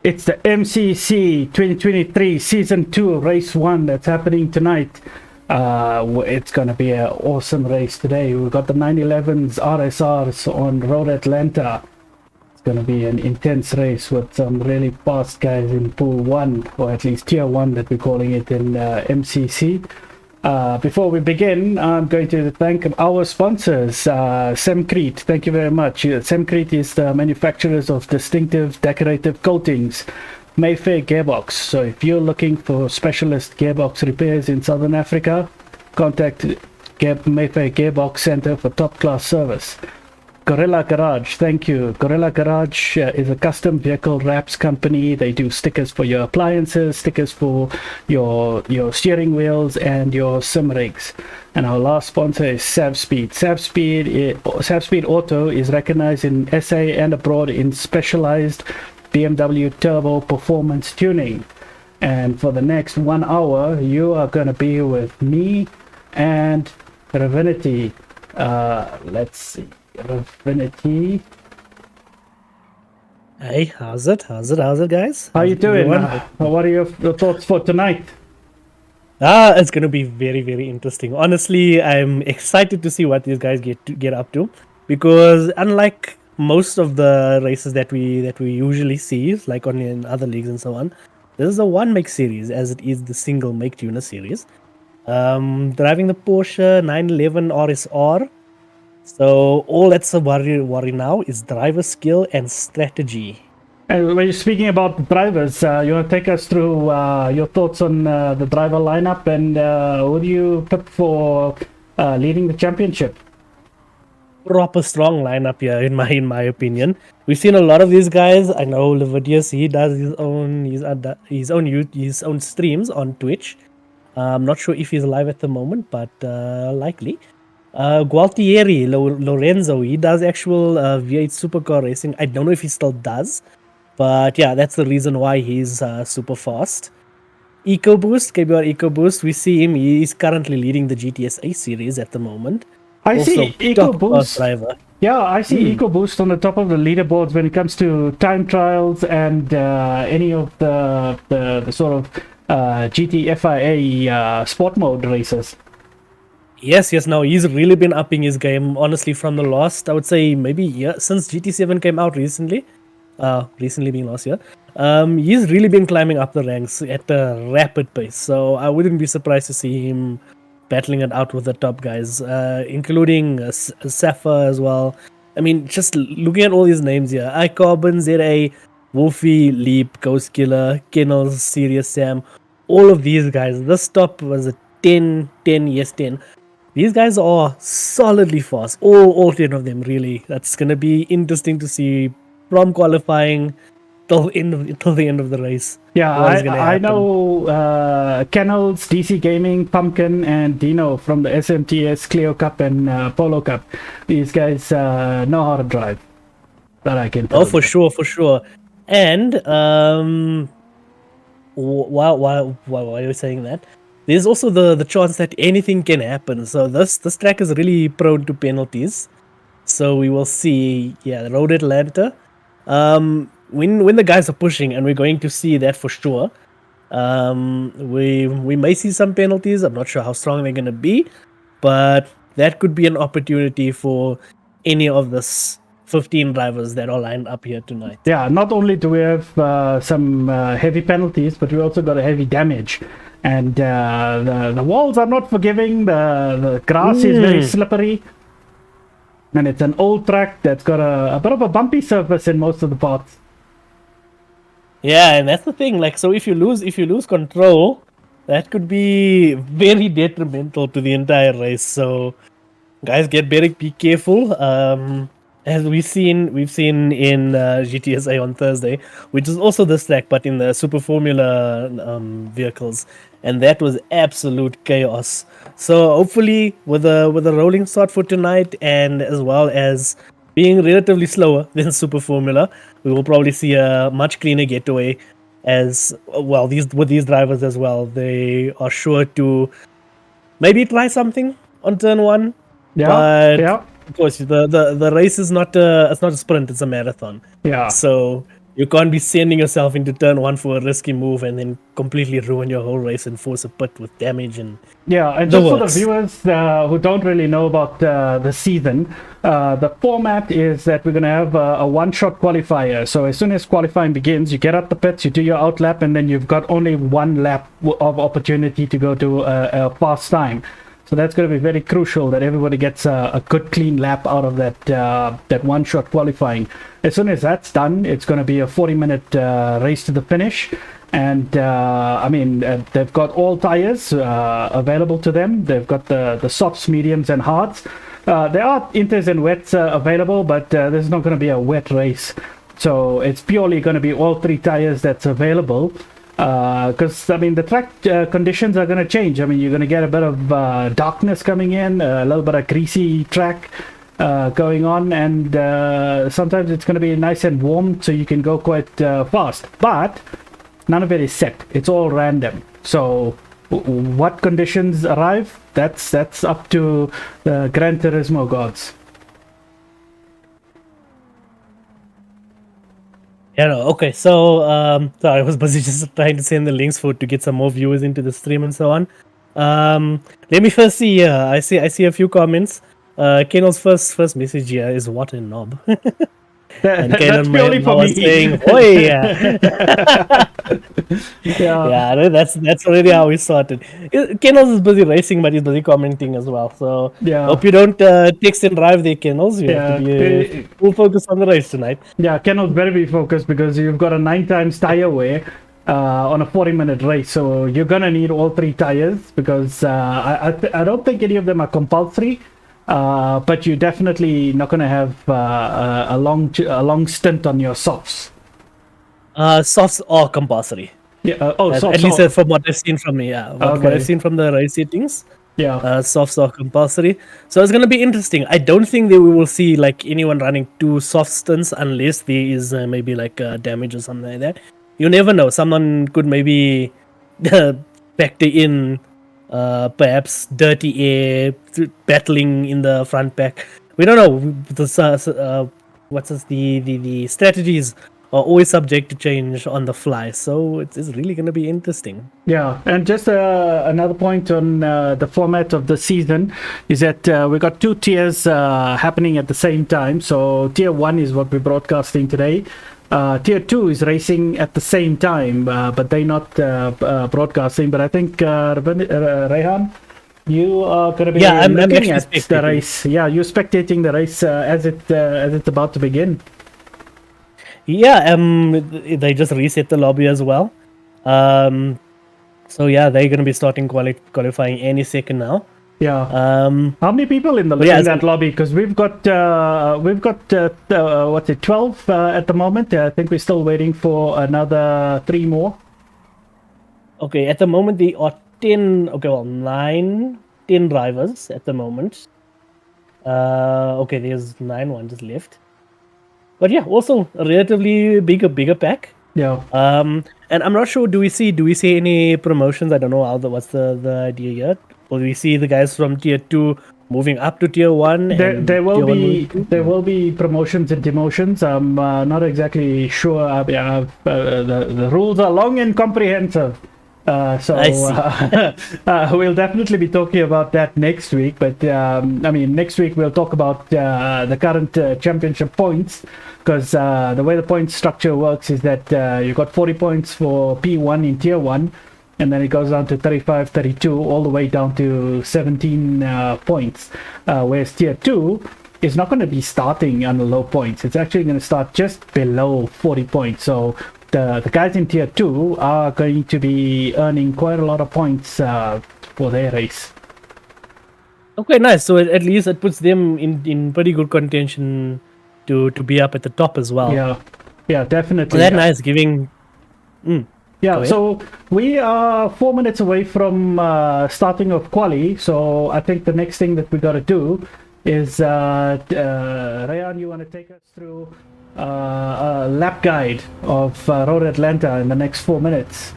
It's the MCC 2023 Season 2 Race 1 that's happening tonight. It's going to be an awesome race today. We've got the 911s RSRs on Road Atlanta. It's going to be an intense race with some really fast guys in Pool 1, or at least Tier 1 that we're calling it in MCC. Before we begin, I'm going to thank our sponsors, Semcrete. Thank you very much. Semcrete is the manufacturers of distinctive decorative coatings. Mayfair Gearbox. So if you're looking for specialist gearbox repairs in Southern Africa, contact Mayfair Gearbox Center for top-class service. Gorilla Garage, thank you. Gorilla Garage is a custom vehicle wraps company. They do stickers for your appliances, stickers for your steering wheels and your sim rigs. And our last sponsor is SavSpeed. SavSpeed Auto is recognized in SA and abroad in specialized BMW turbo performance tuning. And for the next 1 hour, you are going to be with me and Ravinity. Let's see. Ravinity. Hey, how's it, guys? How you doing? What are your thoughts for tonight? It's gonna be very, very interesting. Honestly, I'm excited to see what these guys get up to, because unlike most of the races that we usually see, like in other leagues and so on, this is a one make series, as it is the single make tuner series. Driving the Porsche 911 RSR. So all that's a worry now is driver skill and strategy. And when you're speaking about drivers, you want to take us through your thoughts on the driver lineup, and who do you pick for leading the championship? Proper strong lineup here, in my opinion. We've seen a lot of these guys. I know Levidius, he does his own streams on Twitch. I'm not sure if he's live at the moment, but likely. Gualtieri, Lorenzo, he does actual V8 supercar racing. I don't know if he still does, but yeah, that's the reason why he's super fast. EcoBoost, KBR EcoBoost, we see him. He's currently leading the GTSA series at the moment. I see EcoBoost. Driver. Yeah, I see EcoBoost on the top of the leaderboards when it comes to time trials and any of the sort of GTFIA sport mode races. Yes. No, he's really been upping his game. Honestly, from the last, I would say maybe since GT7 came out recently, recently being last year, he's really been climbing up the ranks at a rapid pace. So I wouldn't be surprised to see him battling it out with the top guys, including Safa as well. I mean, just looking at all these names here: iCarbon, ZA, Wolfie, Leap, Ghost Killer, Kennels, Serious Sam. All of these guys. This top was a 10, 10. These guys are solidly fast. All 10 of them, really. That's going to be interesting to see from qualifying till the end of the race. Yeah, I know Kennels, DC Gaming, Pumpkin, and Dino from the SMTS Clio Cup and Polo Cup. These guys know how to drive. That I can tell. Oh, for sure. And while you're saying that, there's also the chance that anything can happen. So this track is really prone to penalties. So we will see, the Road Atlanta. When the guys are pushing, and we're going to see that for sure. We may see some penalties. I'm not sure how strong they're going to be, but that could be an opportunity for any of the 15 drivers that are lined up here tonight. Yeah, not only do we have some heavy penalties, but we also got a heavy damage. And the walls are not forgiving. The grass is very slippery, and it's an old track that's got a bit of a bumpy surface in most of the parts. Yeah, and that's the thing. Like, so if you lose control, that could be very detrimental to the entire race. So, guys, be careful. As we've seen in GTSA on Thursday, which is also this track, but in the Super Formula vehicles, and that was absolute chaos. So hopefully, with a rolling start for tonight, and as well as being relatively slower than Super Formula, we will probably see a much cleaner getaway. As well, these drivers as well, they are sure to maybe try something on turn one. Yeah. Of course, the race is not a sprint; it's a marathon. Yeah. So You can't be sending yourself into turn 1 for a risky move and then completely ruin your whole race and force a pit with damage and Yeah, and the just for the works. viewers who don't really know about the season, the format is that we're going to have a one-shot qualifier. So as soon as qualifying begins, you get out the pits, you do your out lap, and then you've got only one lap of opportunity to go to a fast time. So that's going to be very crucial that everybody gets a good clean lap out of that one-shot qualifying. As soon as that's done, it's going to be a 40-minute race to the finish. And I mean, they've got all tires available to them. They've got the softs, mediums, and hards. There are inters and wets available, but there's not going to be a wet race. So it's purely going to be all three tires that's available. Because I mean, the track conditions are going to change. I mean, you're going to get a bit of darkness coming in, a little bit of greasy track going on, and sometimes it's going to be nice and warm, so you can go quite fast. But none of it is set. It's all random. So what conditions arrive? That's up to the GranTurismo gods. Yeah, no, okay. So, sorry, I was busy just trying to send the links to get some more viewers into the stream and so on. Let me first see. I see a few comments. Keno's first message here is "What a knob." And That's purely for me. saying, "Oh yeah." Yeah, that's already how we started. Kennels is busy racing, but he's busy commenting as well. So Yeah. hope you don't text and drive there, Kennels. You have to be full focus on the race tonight. Yeah, Keno's better be focused because you've got a 9 times tire wear on a 40-minute race. So you're gonna need all three tires because I don't think any of them are compulsory. But you're definitely not gonna have a long stint on your softs. Softs are compulsory. Yeah. At least from what I've seen from what I've seen from the race settings. Yeah. Softs are compulsory. So it's gonna be interesting. I don't think that we will see like anyone running 2 soft stunts unless there is maybe like damage or something like that. You never know. Someone could maybe factor in perhaps dirty air, battling in the front pack. We don't know. The strategies are always subject to change on the fly, so it's really going to be interesting. Yeah, and just another point on the format of the season is that we got 2 tiers happening at the same time. So tier 1 is what we're broadcasting today. Tier 2 is racing at the same time, but they're not broadcasting. But I think Rehan, you are going to be looking at the race. Yeah, you're spectating the race as it's about to begin. Yeah, they just reset the lobby as well. So yeah, they're going to be starting qualifying any second now. Yeah. How many people in that lobby? Because we've got 12 at the moment. I think we're still waiting for another 3 more. Okay, at the moment there are 10. Okay, well 10 drivers at the moment. Okay, there's 9 ones just left. But yeah, also a relatively bigger pack. Yeah. And I'm not sure. Do we see any promotions? I don't know what's the idea yet. Or do we see the guys from tier 2 moving up to tier 1? There will be promotions and demotions. I'm not exactly sure. The rules are long and comprehensive. We'll definitely be talking about that next week. But next week we'll talk about the current championship points, because the way the point structure works is that you've got 40 points for P1 in tier 1, and then it goes down to 35, 32, all the way down to 17 points. Whereas tier 2 is not going to be starting on the low points. It's actually going to start just below 40 points. So the guys in tier 2 are going to be earning quite a lot of points for their race. Okay, nice. So at least it puts them in pretty good contention to be up at the top as well. Yeah, definitely. Well, that's nice, giving... Yeah, so we are 4 minutes away from starting of quali. So I think the next thing that we got to do is, Rayan, you want to take us through a lap guide of Road Atlanta in the next 4 minutes?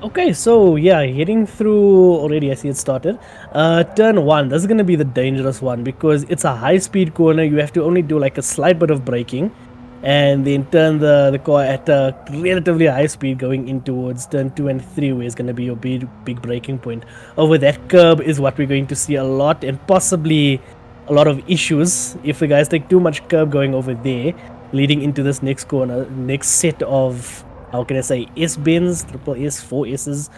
Okay, so yeah, heading through already. I see it started. Turn 1. This is going to be the dangerous one because it's a high-speed corner. You have to only do like a slight bit of braking. and then turn the car at a relatively high speed going in towards turn 2 and 3, where is going to be your big braking point. Over that curb is what we're going to see a lot, and possibly a lot of issues if the guys take too much curb going over there, leading into this next corner, next set of, how can I say, S-bends, triple S, 4 S's.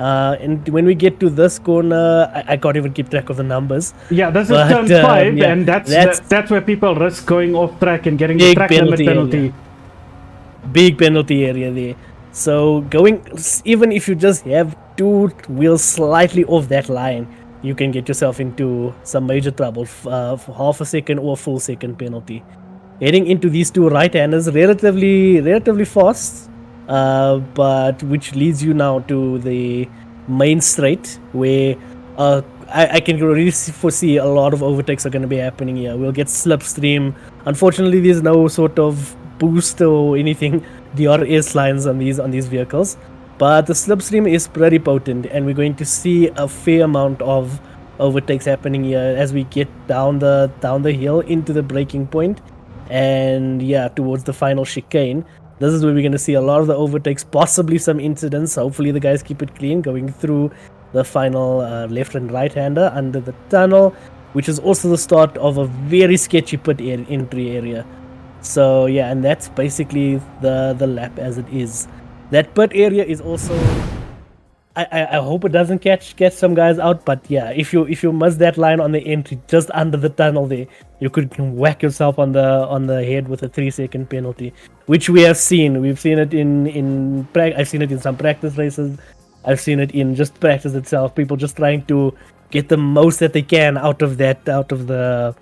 And when we get to this corner, I can't even keep track of the numbers. Yeah, this is turn 5, yeah, and that's where people risk going off track and getting the track limit penalty. Big penalty area there. So even if you just have 2 wheels slightly off that line, you can get yourself into some major trouble for half a second or a full second penalty. Heading into these 2 right-handers, relatively fast. But which leads you now to the main straight, where I can really foresee a lot of overtakes are going to be happening here. We'll get slipstream. Unfortunately, there's no sort of boost or anything DRS lines on these vehicles, but the slipstream is pretty potent, and we're going to see a fair amount of overtakes happening here as we get down the hill into the braking point, and yeah, towards the final chicane. This is where we're going to see a lot of the overtakes, possibly some incidents. Hopefully the guys keep it clean going through the final left and right hander under the tunnel, which is also the start of a very sketchy pit entry area. So yeah, and that's basically the lap as it is. That pit area is also, I hope it doesn't catch some guys out, but yeah, if you miss that line on the entry just under the tunnel there, you could whack yourself on the head with a 3-second penalty, which we have seen. We've seen it in I've seen it in some practice races. I've seen it in just practice itself. People just trying to get the most that they can out of the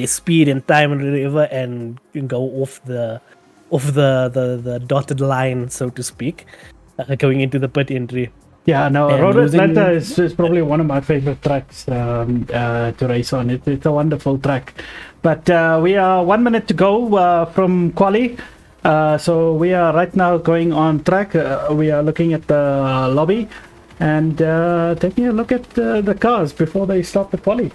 speed and time and whatever, and go off the dotted line, so to speak. Going into the pit entry. Yeah, no, Road Atlanta is probably one of my favorite tracks to race on. It's a wonderful track. But we are 1 minute to go from quali. So we are right now going on track. We are looking at the lobby and taking a look at the cars before they start the quali.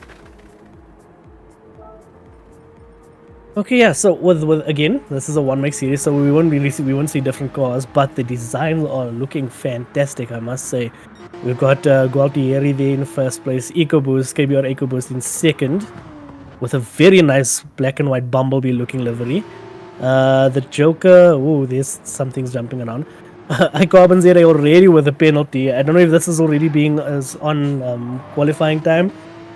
Okay, yeah. So with again, this is a 1 make series, so we won't see different cars, but the designs are looking fantastic, I must say. We've got Gualtieri there in first place, EcoBoost, KBR EcoBoost in second, with a very nice black and white Bumblebee looking livery. The Joker, there's some things jumping around. iCarbon's there already with a penalty. I don't know if this is already being on qualifying time.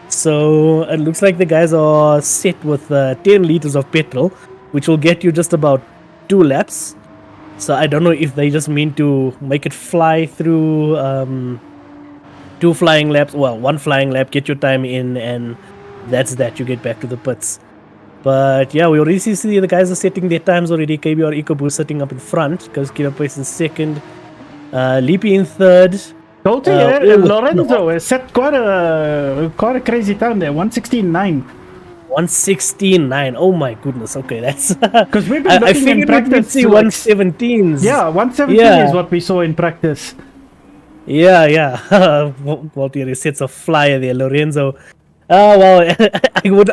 So it looks like the guys are set with 10 liters of petrol, which will get you just about 2 laps. So I don't know if they just mean to make it fly through 2 flying laps. Well, 1 flying lap, get your time in, and that's that. You get back to the pits. But yeah, we already see the guys are setting their times already. KBR EcoBoost sitting up in front, because Killer Place in second, Leapy in third. Lorenzo has set quite a crazy time there, 1:16.9. 1:16.9. Oh my goodness. Okay, that's because we've been looking in practice. See 1:17s. Yeah, 1:17 is what we saw in practice. Yeah. Gualtieri sets a flyer there, Lorenzo. Well,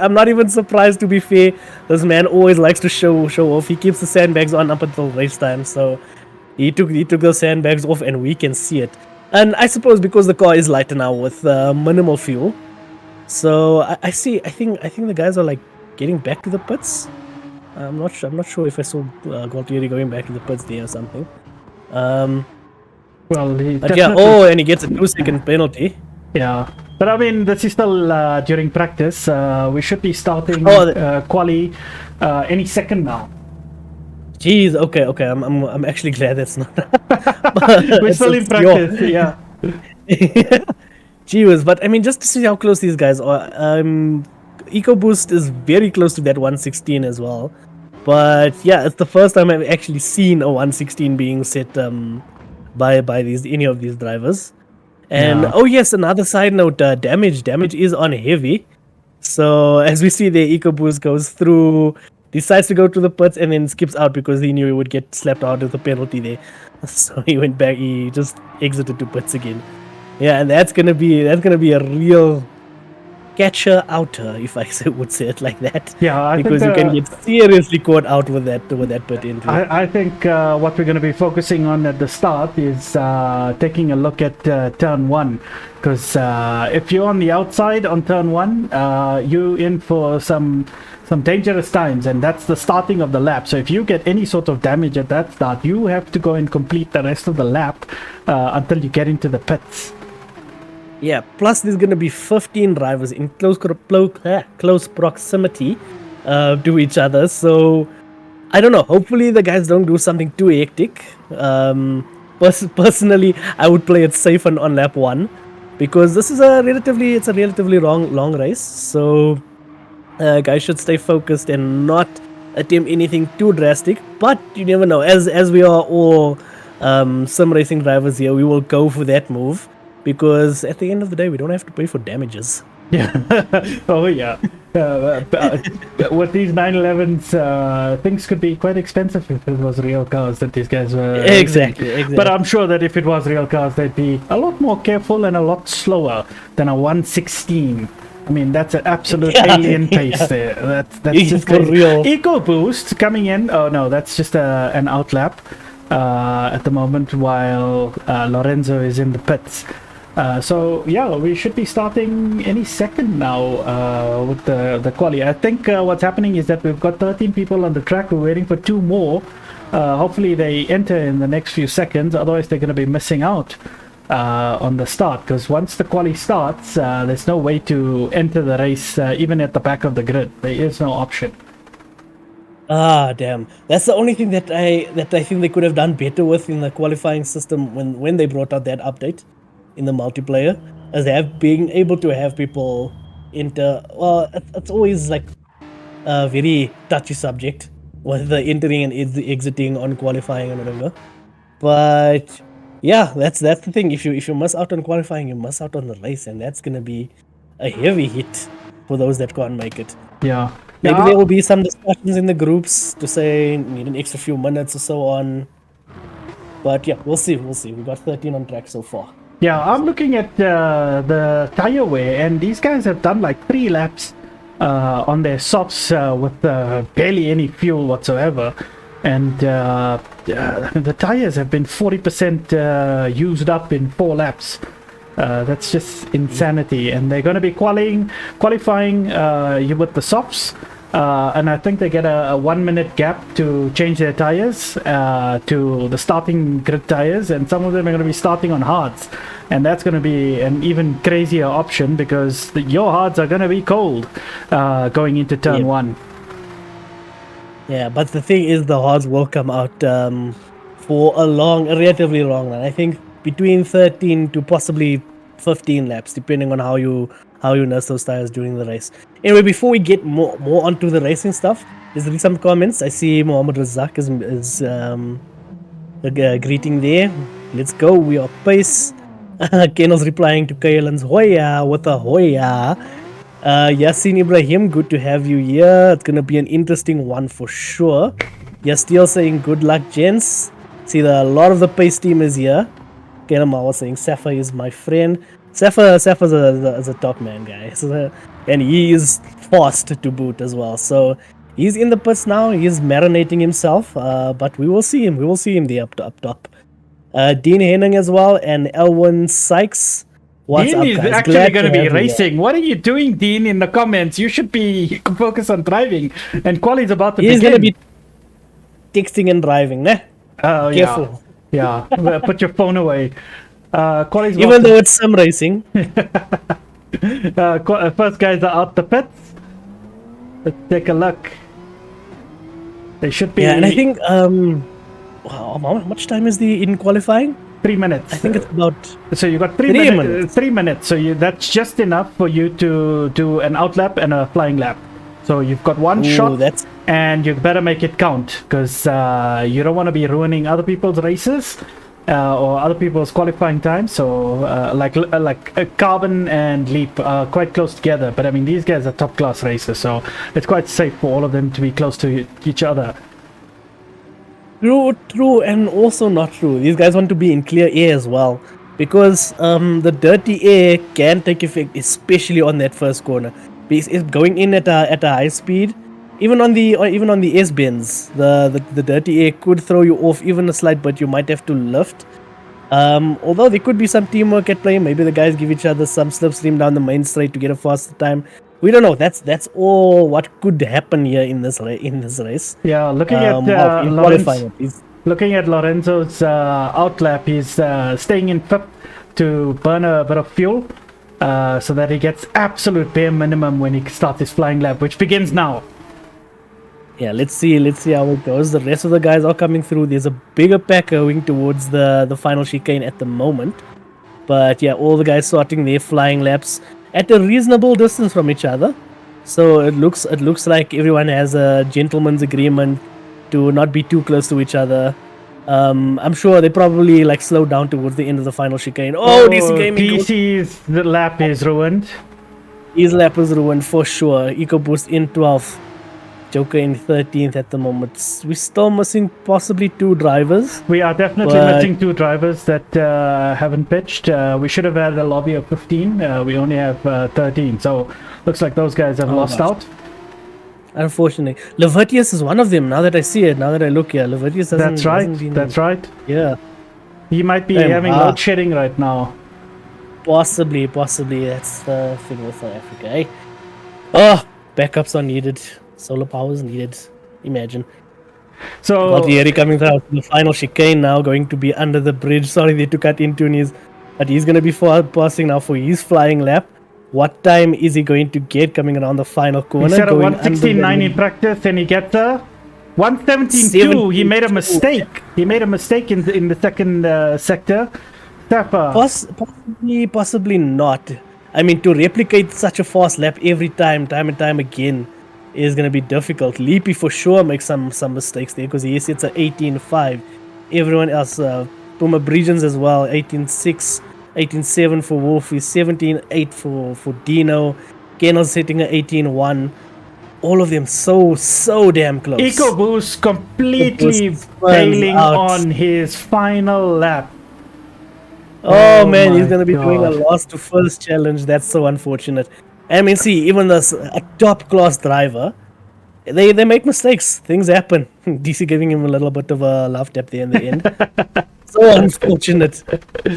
I'm not even surprised, to be fair. This man always likes to show off. He keeps the sandbags on up until race time, so he took those sandbags off, and we can see it. And I suppose because the car is lighter now with minimal fuel, so I think the guys are like getting back to the pits. I'm not sure if I saw Gualtieri going back to the pits there or something. And he gets a 2-second penalty. Yeah, but I mean, this is still during practice. We should be starting quali any second now. Jeez, okay. I'm actually glad that's not. We're still in practice, yeah. Jeez, but I mean, just to see how close these guys are. EcoBoost is very close to that 1:16 as well. But yeah, it's the first time I've actually seen a 1:16 being set by any of these drivers. And oh yes, another side note: damage is on heavy. So as we see, the EcoBoost goes through. Decides to go to the pits and then skips out because he knew he would get slapped out with a penalty there. So he went back. He just exited to pits again. Yeah, and that's gonna be a real catcher outer, if I would say it like that. Yeah, I because think you can get seriously caught out with that bit into. I think what we're going to be focusing on at the start is taking a look at turn one, because if you're on the outside on turn one, you're in for some dangerous times, and that's the starting of the lap. So if you get any sort of damage at that start, you have to go and complete the rest of the lap until you get into the pits. Yeah, plus there's going to be 15 drivers in close proximity to each other. So, I don't know. Hopefully the guys don't do something too hectic. Personally, I would play it safe on lap 1. Because this is a relatively long race. So, guys should stay focused and not attempt anything too drastic. But you never know. As we are all sim racing drivers here, we will go for that move. Because at the end of the day, we don't have to pay for damages. Yeah. Oh, yeah. With these 911s, things could be quite expensive if it was real cars that these guys were Exactly. But I'm sure that if it was real cars, they'd be a lot more careful and a lot slower than a 116. I mean, that's an absolute alien pace there. That's just for crazy. real. Eco boost coming in. Oh no, that's just an outlap at the moment while Lorenzo is in the pits. So yeah, we should be starting any second now with the quali. I think what's happening is that we've got 13 people on the track. We're waiting for 2 more. Hopefully they enter in the next few seconds. Otherwise they're going to be missing out on the start. Because once the quali starts, there's no way to enter the race even at the back of the grid. There is no option. Ah, damn. That's the only thing that I think they could have done better with in the qualifying system when they brought out that update in the multiplayer, as they have being able to have people enter. Well, it's always like a very touchy subject with the entering and exiting on qualifying and whatever. But yeah, that's the thing. If you miss out on qualifying, you miss out on the race, and that's gonna be a heavy hit for those that can't make it. Yeah. Maybe there will be some discussions in the groups to say need an extra few minutes or so on. But yeah, we'll see. We've got 13 on track so far. Yeah, I'm looking at the tire wear, and these guys have done like 3 laps on their softs with barely any fuel whatsoever. And the tires have been 40% used up in 4 laps. That's just insanity. And they're going to be qualifying with the softs. And I think they get a 1 minute gap to change their tires to the starting grid tires, and some of them are going to be starting on hards, and that's going to be an even crazier option because your hards are going to be cold going into turn 1. Yeah, but the thing is, the hards will come out for a relatively long run. I think between 13 to possibly 15 laps, depending on how you nurse those tires during the race. Anyway, before we get more onto the racing stuff, there's some comments. I see Mohammed Razak is greeting there. Let's go. We are pace. Kenel's replying to Kaylan's Hoya with a Hoya. Yasin Ibrahim, good to have you here. It's gonna be an interesting one for sure. You're still saying good luck, gents. See, a lot of the pace team is here. Kenel was saying Safa is my friend. Safa's a top man, guys, and he is fast to boot as well. So he's in the pits now. He's marinating himself, but we will see him. We will see him there up top. Dean Henning as well, and Elwin Sykes. What's Dean up, is guys? actually going to be racing. What are you doing, Dean? In the comments, you should be focused on driving. And Quali's about to begin. He's going to be texting and driving, ne? Oh, Careful. Yeah. Put your phone away. Even though it's sim racing. First guys are out the pits. Let's take a look. They should be. Yeah, and I think how much time is in qualifying? 3 minutes. I think it's about. So you got 3 minutes. 3 minutes. So that's just enough for you to do an outlap and a flying lap. So you've got one shot, and you better make it count because you don't want to be ruining other people's races. Or other people's qualifying time. So like Carbon and Leap are quite close together, but I mean these guys are top class racers, so it's quite safe for all of them to be close to each other. True, and also not true. These guys want to be in clear air as well. because the dirty air can take effect, especially on that first corner. Because it's going in at a high speed. Even on the S bends, the dirty air could throw you off even a slight, but you might have to lift. Although there could be some teamwork at play, maybe the guys give each other some slipstream down the main straight to get a faster time. We don't know. That's all what could happen here in this race. Yeah, looking at in qualifying at least. Looking at Lorenzo's outlap, he's staying in fifth to burn a bit of fuel, so that he gets absolute bare minimum when he starts his flying lap, which begins now. Yeah, let's see how it goes. The rest of the guys are coming through. There's a bigger pack going towards the final chicane at the moment. But yeah, all the guys starting their flying laps at a reasonable distance from each other. So it looks like everyone has a gentleman's agreement to not be too close to each other. I'm sure they probably like slow down towards the end of the final chicane. Oh, DC Gaming. DC's the lap is ruined. His lap is ruined for sure. EcoBoost in 12th. Joker in 13th at the moment. We're still missing possibly 2 drivers. We are definitely missing 2 drivers that haven't pitched. We should have had a lobby of 15. We only have 13. So looks like those guys have lost out. Unfortunately. Levertius is one of them, now that I see it. Now that I look here. Levertius hasn't That's right. hasn't been... That's right. Yeah. He might be having load shedding right now. Possibly. That's the thing with South Africa, eh? Oh, backups are needed. Solar power is needed. Imagine. So Valtieri coming out the final chicane now, going to be under the bridge. Sorry they to cut into his, but he's going to be passing now for his flying lap. What time is he going to get coming around the final corner? He set a 169 in practice and he gets a 117.2. He made a mistake. He made a mistake in the second sector. Possibly not. I mean, to replicate such a fast lap every time and time again, is going to be difficult. Leapy for sure makes some mistakes there because he sets a 18.5. Everyone else, Puma Bridgens as well, 18.6, 18.7 for Wolfie, 17.8 for Dino. Kennel's setting a 18.1. All of them so damn close. EcoBoost completely bailing on his final lap. Oh man, he's going to be doing a lost to first challenge. That's so unfortunate. I mean, see, even a top-class driver, they make mistakes. Things happen. DC giving him a little bit of a love tap there in the end. So unfortunate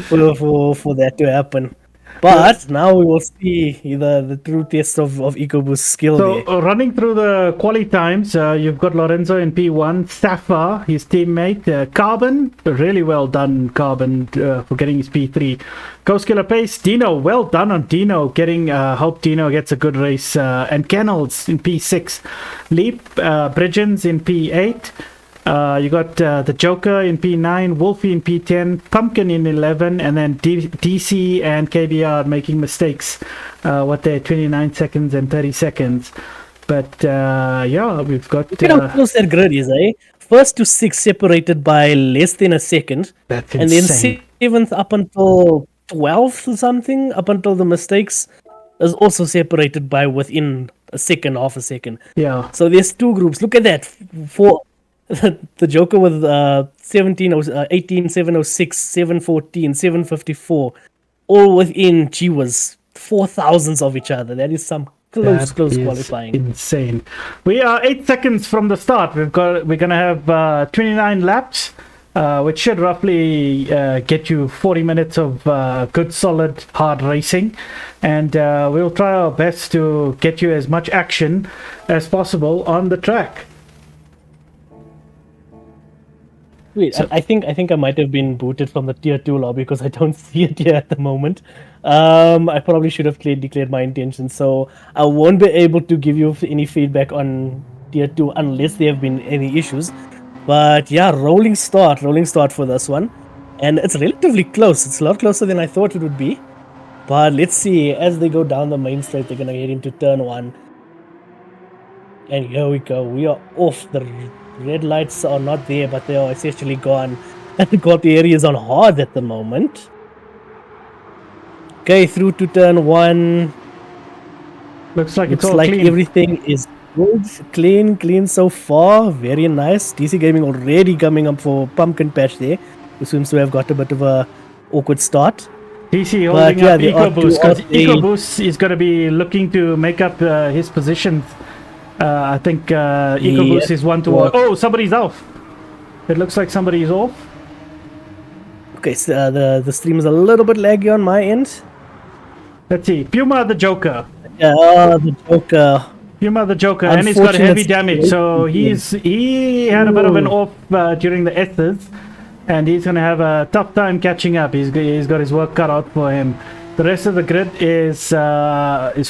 for that to happen. But now we will see the true test of EcoBoost's skill there. So running through the quali times, you've got Lorenzo in P1, Safa, his teammate, Carbon, really well done Carbon for getting his P3. Ghost Killer Pace, Dino, well done on Dino, hope Dino gets a good race, and Kennels in P6, Leap, Bridgens in P8. You got the Joker in P9, Wolfie in P10, Pumpkin in 11, and then DC and KBR making mistakes. What they're 29 seconds and 30 seconds. But yeah, we've got. Look at how close that grid is, eh? First to 6 separated by less than a second. That's and insane. then 7th up until 12th or something, up until the mistakes, is also separated by within a second, half a second. Yeah. So there's 2 groups. Look at that. For the Joker with 18, 706, 714, 754, all within, gee was 4,000s of each other. That is some close qualifying. Insane. We are 8 seconds from the start. We're gonna have 29 laps, which should roughly get you 40 minutes of good, solid, hard racing, and we'll try our best to get you as much action as possible on the track. Wait, so, I think I might have been booted from the tier 2 lobby because I don't see it here at the moment. I probably should have declared my intentions, so I won't be able to give you any feedback on tier 2 unless there have been any issues. But yeah, rolling start for this one, and it's relatively close. It's a lot closer than I thought it would be. But let's see, as they go down the main straight, they're gonna get into turn 1, and here we go. We are off. The red lights are not there, but they are essentially gone. And the Gualtieri is on hard at the moment. Okay, through to turn 1. Looks like clean. Everything is good, clean so far. Very nice. DC Gaming already coming up for Pumpkin Patch there, who seems to have got a bit of a awkward start. DC But holding yeah, up the EcoBoost because off day- EcoBoost is going to be looking to make up his positions. I think EcoBoost is one to watch. Oh, somebody's off. It looks like somebody's off. Okay, so the stream is a little bit laggy on my end. Let's see. Puma the Joker. Yeah, the Joker. Puma the Joker, and he's got heavy Unfortunate damage. So he had a bit of an off during the S's, and he's going to have a tough time catching up. He's got his work cut out for him. The rest of the grid is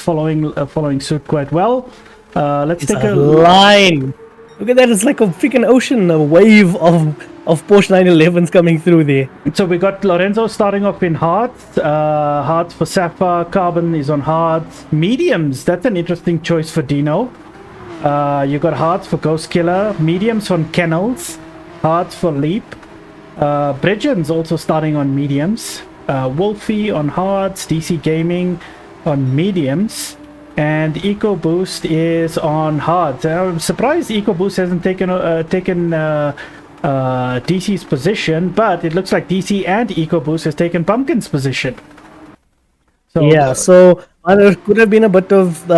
following suit quite well. Let's take a line. Look at that! It's like a freaking ocean, a wave of Porsche 911s coming through there. So we got Lorenzo starting off in hards. Hards for Sapphire. Carbon is on hards. Mediums, that's an interesting choice for Dino. You got hards for Ghost Killer. Mediums on Kennels. Hards for Leap. Bridgen's also starting on mediums. Wolfie on hards. DC Gaming on mediums. And EcoBoost is on hards. I'm surprised EcoBoost hasn't taken DC's position, but it looks like DC and EcoBoost has taken Pumpkin's position. So, Yeah, so there could have been a bit of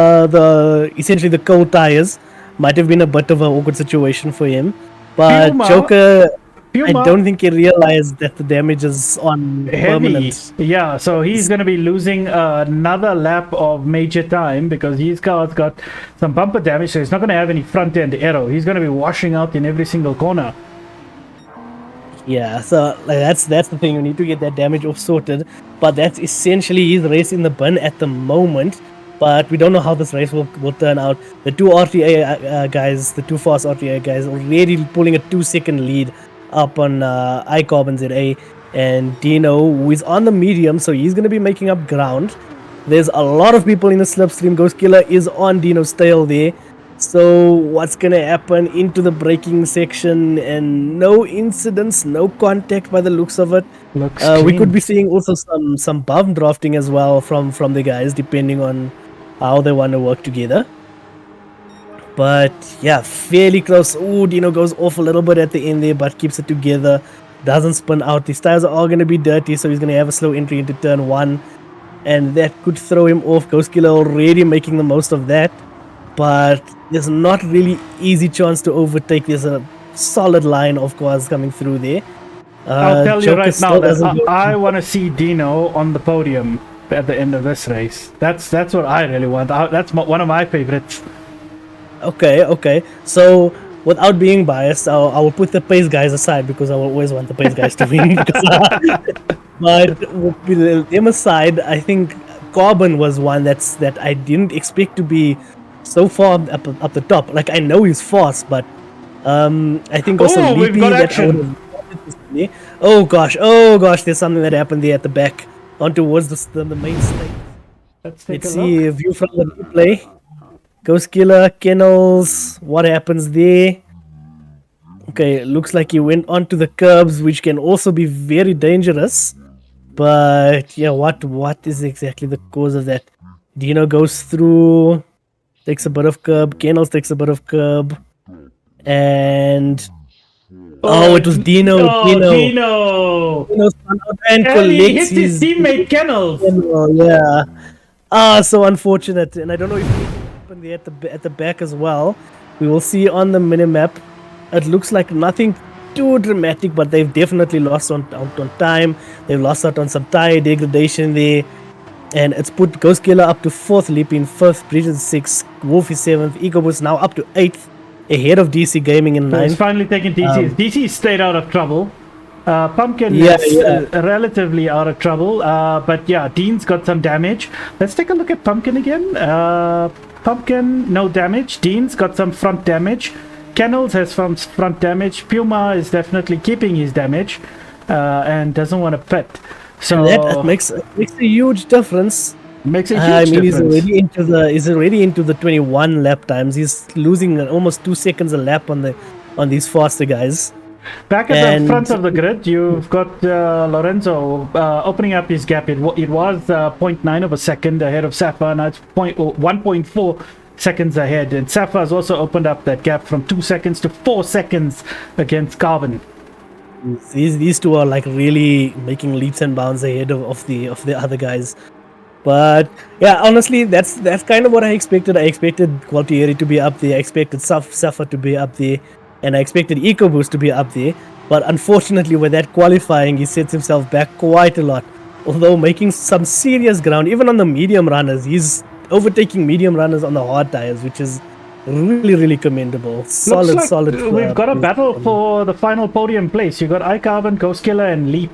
essentially the cold tires. Might have been a bit of an awkward situation for him. But Joker, I don't think he realized that the damage is on permanent. Yeah, so he's going to be losing another lap of major time because his car's got some bumper damage, so he's not going to have any front end aero. He's going to be washing out in every single corner. Yeah, so like, that's the thing. You need to get that damage off sorted. But that's essentially his race in the bin at the moment. But we don't know how this race will turn out. The two RTA guys, the two fast RTA guys, already pulling a 2-second lead up on iCarbon ZA, and Dino, who is on the medium, so he's going to be making up ground. There's a lot of people in the slipstream. Ghost Killer is on Dino's tail there. So what's going to happen into the braking section? And no incidents, no contact by the looks of it. We could be seeing also some bump drafting as well from the guys, depending on how they want to work together. But yeah, fairly close. Ooh, Dino goes off a little bit at the end there, but keeps it together. Doesn't spin out. These tires are all going to be dirty, so he's going to have a slow entry into turn 1. And that could throw him off. Ghost Killer already making the most of that. But there's not really easy chance to overtake. There's a solid line of cars coming through there. I'll tell you right now that I want to see Dino on the podium at the end of this race. That's what I really want. That's one of my favorites. Okay. So, without being biased, I will put the pace guys aside because I will always want the pace guys to win. But with them aside, I think Carbon was one that I didn't expect to be so far up the top. Like, I know he's fast, but I think also we've got action. Oh gosh, there's something that happened there at the back on towards the main stage. Let's see a view from the replay. Ghost Killer, Kennels, what happens there? Okay, looks like he went onto the curbs, which can also be very dangerous. But yeah, what is exactly the cause of that? Dino goes through, takes a bit of curb, Kennels takes a bit of curb, and it was Dino. Dino spun out and he hit his teammate Kennels. Yeah. So unfortunate, and I don't know if it happened there at the back as well. We will see on the minimap. It looks like nothing too dramatic, but they've definitely lost on time. They've lost out on some tire degradation there, and it's put Ghost Killer up to 4th, Leap in 5th, Bridget 6th, Wolfie 7th, EcoBoost now up to 8th, ahead of DC Gaming in 9th. He's finally taken DC. DC stayed out of trouble. Pumpkin is relatively out of trouble, but yeah, Dean's got some damage. Let's take a look at Pumpkin again. Pumpkin, no damage. Dean's got some front damage. Kennels has some front damage. Puma is definitely keeping his damage and doesn't want to pit. So that makes a huge difference. Makes a huge difference. He's already into the 21 lap times. He's losing almost 2 seconds a lap on these faster guys. Back at the front of the grid, you've got Lorenzo opening up his gap. It was 0.9 of a second ahead of Sapphire. Now it's 1.4 seconds ahead. And Sapphire's also opened up that gap from 2 seconds to 4 seconds against Carbon. These two are like really making leaps and bounds ahead of the other guys. But yeah, honestly, that's kind of what I expected. I expected Gualtieri to be up there. I expected Safa to be up there, and I expected EcoBoost to be up there. But unfortunately, with that qualifying, he sets himself back quite a lot. Although making some serious ground, even on the medium runners, he's overtaking medium runners on the hard tires, which is really commendable. Solid, Looks like solid. we've got a battle for the final podium place. You got iCarbon, Ghost Killer, and Leap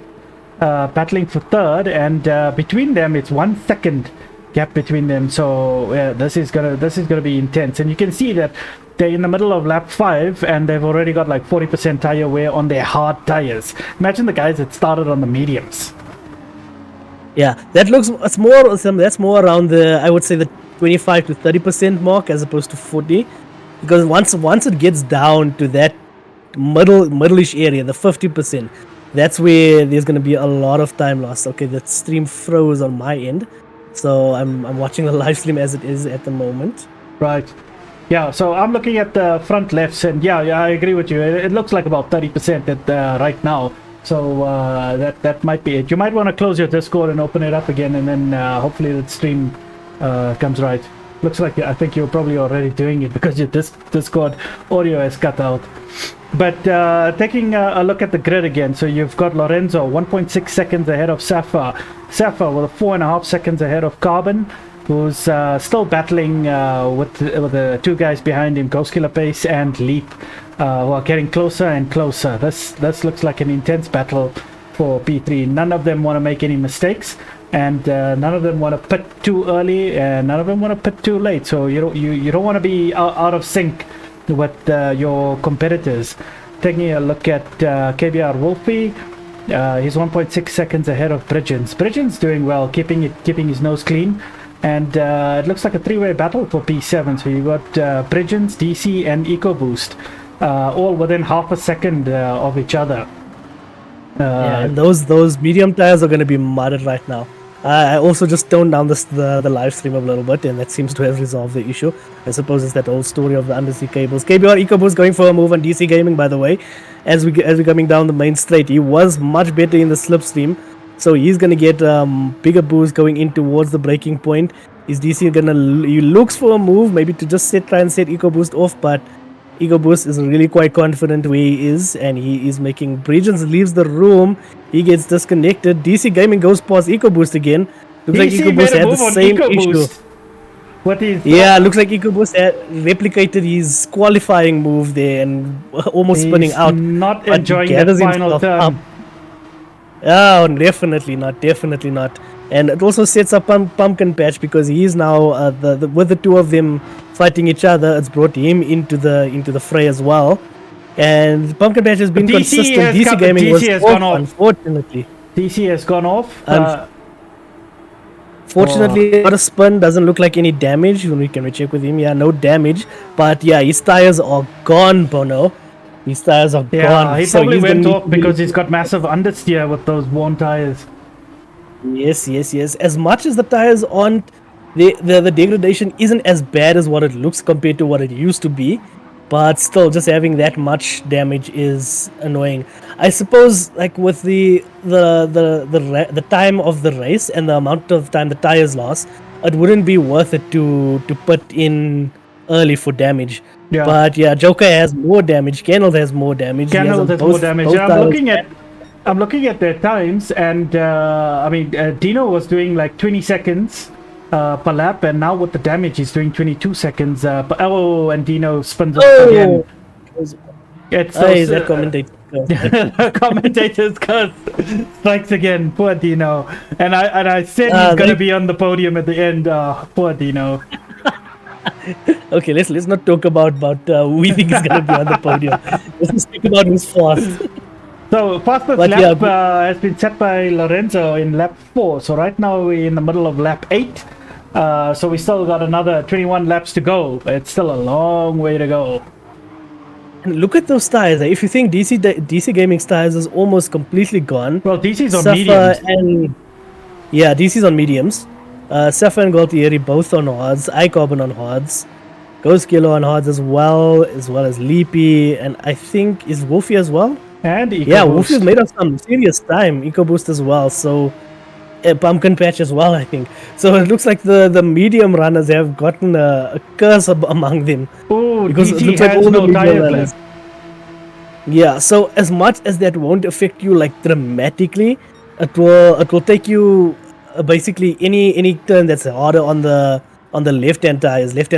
battling for third, and between them it's 1 second gap between them. So yeah, this is gonna be intense, and you can see that they're in the middle of lap 5 and they've already got like 40% tire wear on their hard tires. Imagine the guys that started on the mediums. Yeah, that's more around the, I would say, the 25 to 30% mark as opposed to 40, because once it gets down to that middle-ish area, the 50%, that's where there's going to be a lot of time lost. Okay, that stream froze on my end, so I'm watching the live stream as it is at the moment. Right. Yeah, so I'm looking at the front lefts, and yeah, I agree with you. It looks like about 30% at right now. So that might be it. You might want to close your Discord and open it up again, and then hopefully the stream comes right. Looks like I think you're probably already doing it because your Discord audio is cut out. But taking a look at the grid again, so you've got Lorenzo 1.6 seconds ahead of Safa with 4.5 seconds ahead of Carbon, who's still battling with the two guys behind him, Ghost Killer Pace and Leap, who are getting closer and closer. This looks like an intense battle for P3. None of them want to make any mistakes, and none of them want to pit too early, and none of them want to pit too late. So you don't want to be out of sync with your competitors. Taking a look at KBR Wolfie, he's 1.6 seconds ahead of Bridgens. Bridgens doing well, keeping his nose clean. And it looks like a three-way battle for P7. So you got Bridgens, DC, and EcoBoost, all within half a second of each other. Yeah, and those medium tires are going to be mudded right now. I also just toned down the live stream a little bit, and that seems to have resolved the issue. I suppose it's that old story of the undersea cables. KBR EcoBoost going for a move on DC Gaming, by the way. As we're coming down the main straight, he was much better in the slipstream. So he's gonna get bigger boost going in towards the breaking point. Is DC he looks for a move, maybe to just try and set EcoBoost off, but EcoBoost is really quite confident where he is, and he is making Bridgens leaves the room. He gets disconnected. DC Gaming goes past EcoBoost again. Looks like EcoBoost had the same issue. What is looks like EcoBoost had replicated his qualifying move there and almost spinning out. Not enjoying the final turn. Oh, definitely not. And it also sets up Pumpkin Patch, because he is now with the two of them fighting each other. It's brought him into the fray as well. And Pumpkin Patch has been consistent. DC Gaming was off, unfortunately. DC has gone off. Fortunately, not a spin, doesn't look like any damage. We can check with him. Yeah, no damage. But yeah, his tires are gone, Bono. His tires are gone. He probably went off because he's got massive understeer with those worn tires. Yes. As much as the tires aren't, the degradation isn't as bad as what it looks compared to what it used to be, but still, just having that much damage is annoying. I suppose, like with the time of the race and the amount of time the tires lost, it wouldn't be worth it to put in early for damage. Yeah. But yeah, Joker has more damage. Kennel has more damage. Kennel has more damage. I'm looking at their times, and Dino was doing like 20 seconds per lap, and now with the damage, he's doing 22 seconds. And Dino spins off again. It's that commentator. Commentator's curse strikes again. Poor Dino. And I said he's gonna be on the podium at the end. Poor Dino. Okay, let's not talk about who we think is gonna be on the podium. Let's just speak about who's fast. So fastest lap has been set by Lorenzo in lap 4. So right now we're in the middle of lap 8. So we still got another 21 laps to go. It's still a long way to go. And look at those tires. If you think DC Gaming's tires is almost completely gone. Well, DC's on mediums. DC's on mediums. Safa and Gualtieri both on hards. iCarbon on hards. Ghost Killer on hards as well as Leapy, and I think is Wolfie as well. And Yeah, Wolfie's made up some serious time. EcoBoost as well, so Pumpkin Patch as well, I think. So it looks like the medium runners have gotten a curse among them. Oh, because it DT looks like has all the no medium tire runners. clip. Yeah, so as much as that won't affect you like dramatically, it will take you basically any turn that's harder on the left hand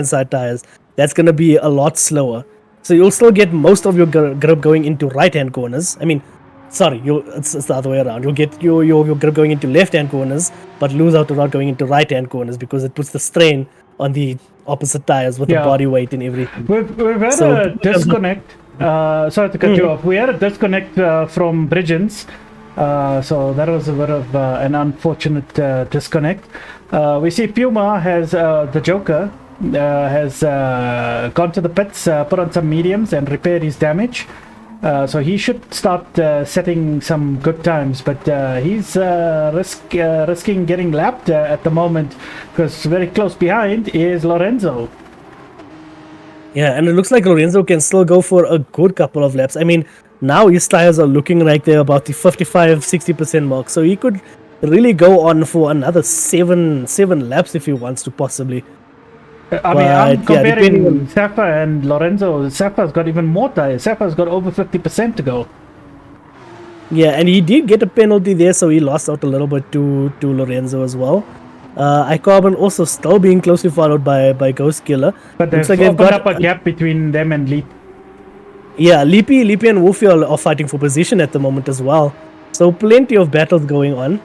side tires. That's gonna be a lot slower. So you'll still get most of your grip going into right hand corners. I mean, sorry, it's the other way around. You'll get your grip going into left hand corners, but lose out a lot going into right hand corners because it puts the strain on the opposite tires with the body weight and everything. We've had a disconnect. Sorry to cut you off. We had a disconnect from Bridgens. So that was a bit of an unfortunate disconnect. We see Puma has the Joker has gone to the pits, put on some mediums and repaired his damage. So he should start setting some good times, but he's risking getting lapped at the moment because very close behind is Lorenzo. Yeah, and it looks like Lorenzo can still go for a good couple of laps. I mean, now his tires are looking like they're about the 55-60% mark, so he could really go on for another seven laps if he wants to possibly. I mean, I'm comparing Safa and Lorenzo. Safa's got even more tires. Safa's got over 50% to go. Yeah, and he did get a penalty there, so he lost out a little bit to Lorenzo as well. iCarbon also still being closely followed by Ghost Killer. But they've opened up a gap between them and Leap. Yeah, Leapy and Wolfie are fighting for position at the moment as well. So plenty of battles going on.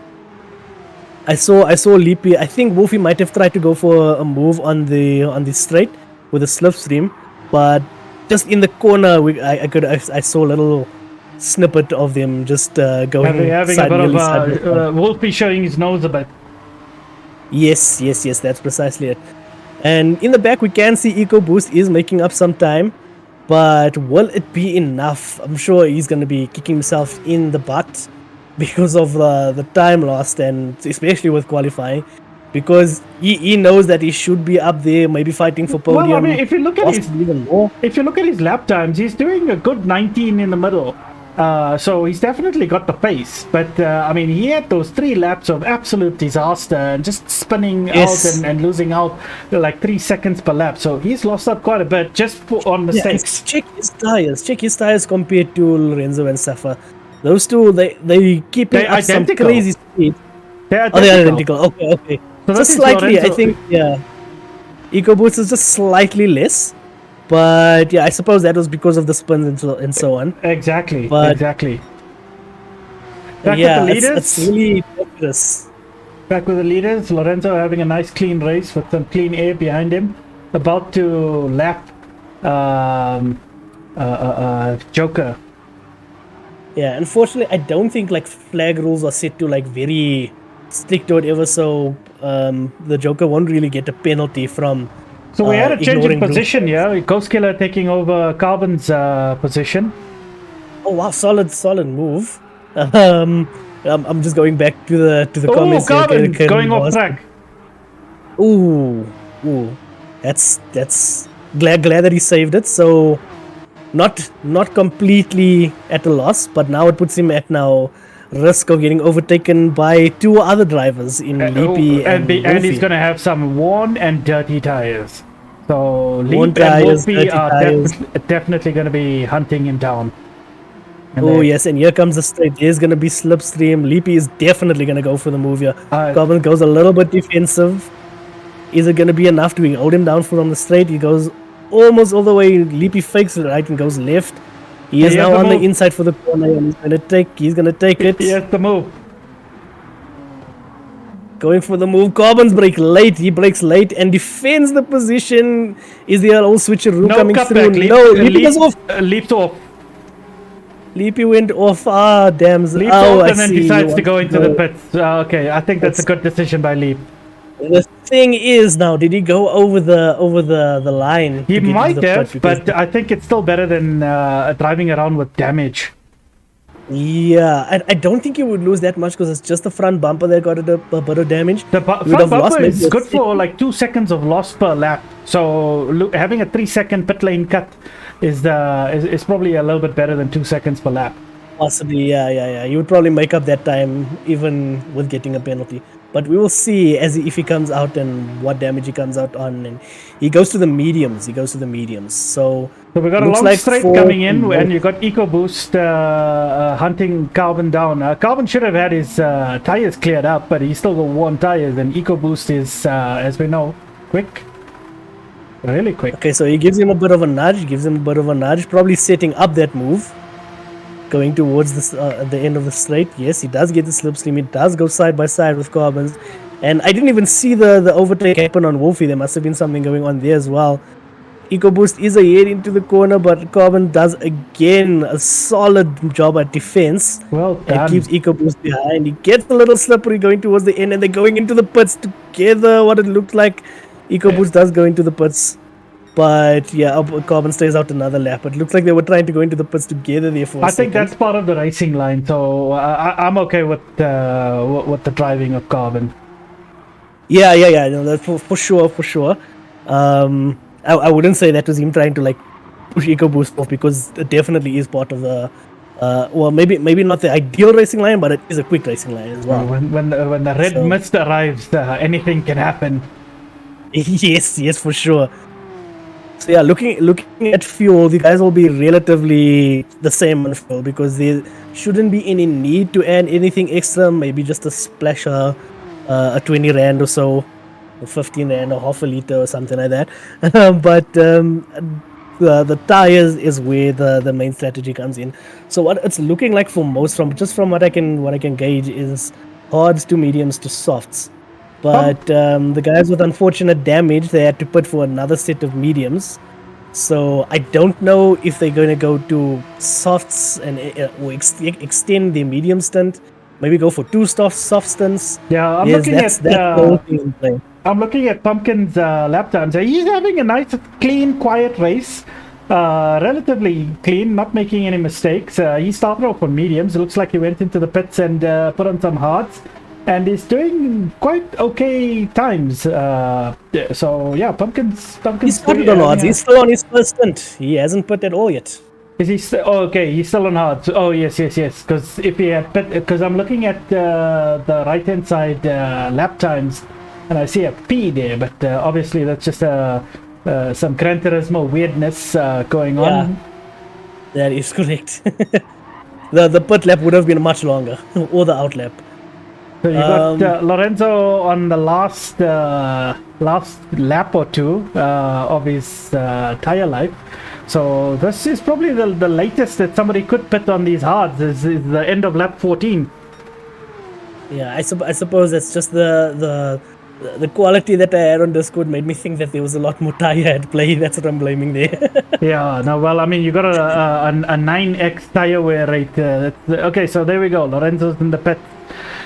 I saw Leapy. I think Wolfie might have tried to go for a move on the straight with a slipstream, but just in the corner, I saw a little snippet of them just going having a bit of Wolfie showing his nose a bit. Yes, that's precisely it. And in the back, we can see EcoBoost is making up some time, but will it be enough? I'm sure he's going to be kicking himself in the butt because of the time lost, and especially with qualifying, because he knows that he should be up there, maybe fighting for podium. Well, I mean, if you look at his lap times, he's doing a good 19 in the middle. So he's definitely got the pace, but I mean, he had those 3 laps of absolute disaster and just spinning out and losing out like 3 seconds per lap. So he's lost out quite a bit just on mistakes. Check his tires compared to Lorenzo and Safa. Those two, they keeping up some crazy speed. They're identical. Okay. So just slightly, Lorenzo. I think, yeah. EcoBoost is just slightly less. But yeah, I suppose that was because of the spins and so on. Exactly. But, Back with the leaders. It's really dangerous. Back with the leaders. Lorenzo having a nice clean race with some clean air behind him. About to lap Joker. Yeah, unfortunately, I don't think like flag rules are set to like very strict or whatever, so the Joker won't really get a penalty from. So we had a change in position here. Ghost Killer taking over Carbon's position. Oh wow, solid move. I'm just going back to the comments. Carbon going off track. Ooh, that's glad that he saved it. So not completely at a loss, but now it puts him at risk of getting overtaken by 2 other drivers in Leapy and he's going to have some worn and dirty tires. So Leap and Wolfie are definitely going to be hunting him down. Yes, and here comes the straight. There's going to be slipstream. Leapy is definitely going to go for the move here. Carbon goes a little bit defensive. Is it going to be enough to hold him down from the straight? He goes almost all the way. Leapy fakes it right and goes left. He is now on the inside for the corner, and he's gonna take it. He has the move. Going for the move. Carbon's brake late. He brakes late and defends the position. Is there an old switcheroo coming through? Leapy goes off. Leaps off. Leapy went off. Ah, damn. Leaps off and then decides to go into the pits. Okay, I think that's a good decision by Leap. The thing is now, did he go over the line? He might have, but I think it's still better than driving around with damage. Yeah, I don't think he would lose that much because it's just the front bumper that got a bit of damage. The front bumper is good for like 2 seconds of loss per lap. So having a 3-second pit lane cut is probably a little bit better than 2 seconds per lap. Possibly, yeah. You would probably make up that time even with getting a penalty. But we will see if he comes out and what damage he comes out on. And he goes to the mediums. So we got a long straight coming in, and you got EcoBoost hunting Carbon down. Carbon should have had his tires cleared up, but he's still got worn tires, and EcoBoost is, as we know, quick. Really quick. Okay, so he gives him a bit of a nudge, probably setting up that move. Going towards the end of the straight. Yes, he does get the slipstream. He does go side by side with Carbons. And I didn't even see the overtake happen on Wolfie. There must have been something going on there as well. EcoBoost is ahead into the corner, but Carbon does again a solid job at defense. Well done. And keeps EcoBoost behind. He gets a little slippery going towards the end, and they're going into the pits together. What it looked like. EcoBoost does go into the pits. But yeah, Carbon stays out another lap. It looks like they were trying to go into the pits together there for a second. I think that's part of the racing line, so I'm okay with the driving of Carbon. Yeah. No, that's for sure. I wouldn't say that was him trying to like push EcoBoost off, because it definitely is part of the well, maybe not the ideal racing line, but it is a quick racing line as well. When the red mist arrives, anything can happen. Yes, for sure. So yeah, looking at fuel, the guys will be relatively the same on fuel, because there shouldn't be any need to add anything extra. Maybe just a splash, a 20 rand or so, or 15 rand, or half a liter or something like that. But the tires is where the main strategy comes in. So what it's looking like for most, from what I can gauge, is hards to mediums to softs. But the guys with unfortunate damage, they had to put for another set of mediums. So I don't know if they're going to go to softs and or extend their medium stint. Maybe go for 2 soft stunts. Yeah, I'm looking at Pumpkin's lap times. He's having a nice, clean, quiet race. Relatively clean, not making any mistakes. He started off on mediums. It looks like he went into the pits and put on some hards. And he's doing quite okay times. So yeah, Pumpkin's. He started on hards. He's still on his first stint. He hasn't put at all yet. Is he still? Oh, okay, he's still on hards. Oh yes. Because if he had put, because I'm looking at the right-hand side lap times, and I see a P there, but obviously that's just some GranTurismo weirdness going on. That is correct. the pit lap would have been much longer, or the out lap. So you got Lorenzo on the last lap or two of his tire life. So this is probably the latest that somebody could pit on these hards is the end of lap 14. Yeah, I suppose that's just the quality that I had on Discord made me think that there was a lot more tire at play. That's what I'm blaming there. Yeah, no, well, I mean, you got a 9x tire wear rate. Okay, so there we go. Lorenzo's in the pit.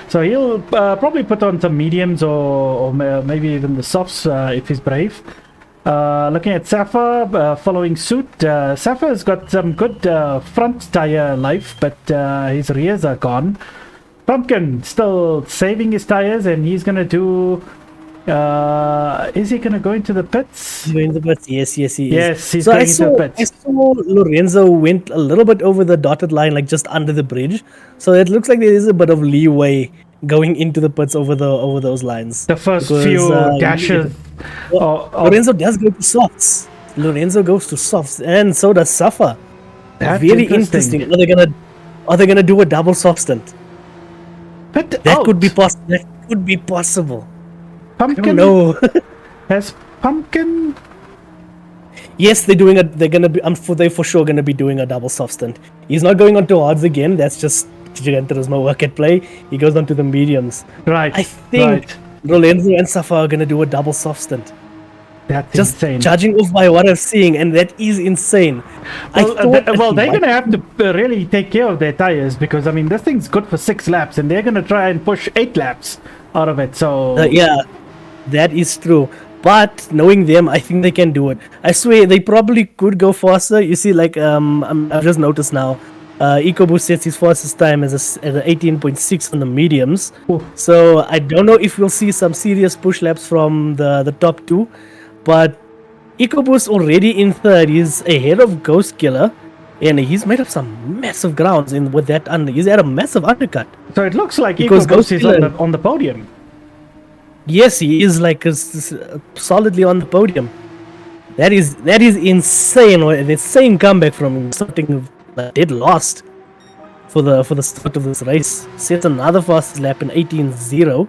So he'll probably put on some mediums or maybe even the softs if he's brave. Looking at Safa following suit. Safa's got some good front tire life, but his rears are gone. Pumpkin still saving his tires, and he's going to do... is he going to go into the pits? He's going into the pits, yes, he is. Yes, he's going into the pits. I saw Lorenzo went a little bit over the dotted line, like just under the bridge. So it looks like there is a bit of leeway going into the pits over those lines. The first few dashes. Lorenzo does go to softs. Lorenzo goes to softs, and so does Safa. Very interesting. Are they gonna do a double soft stint? That could be possible. Pumpkin? No. Has Pumpkin? Yes, they're for sure gonna be doing a double soft stint. He's not going on to hards again. That's just GranTurismo work at play. He goes on to the mediums. Right. I think Lorenzo and Safa are gonna do a double soft stint. That's just insane. Judging off by what I'm seeing, and that is insane. Well, they're going to have to really take care of their tires, because I mean this thing's good for 6 laps, and they're going to try and push 8 laps out of it. So yeah, that is true. But knowing them, I think they can do it. I swear they probably could go faster. You see, like I've just noticed now, EcoBoost sets his fastest time as a 18.6 on the mediums. Ooh. So I don't know if we'll see some serious push laps from the top 2. But EcoBoost already in third. He's ahead of Ghost Killer, and he's made up some massive grounds with that under. He's at a massive undercut. So it looks like Because EcoBoost is Killer- on the podium. Yes, he is like solidly on the podium. That is insane. An insane comeback from something dead lost for the start of this race. Sets another fastest lap in 18.0,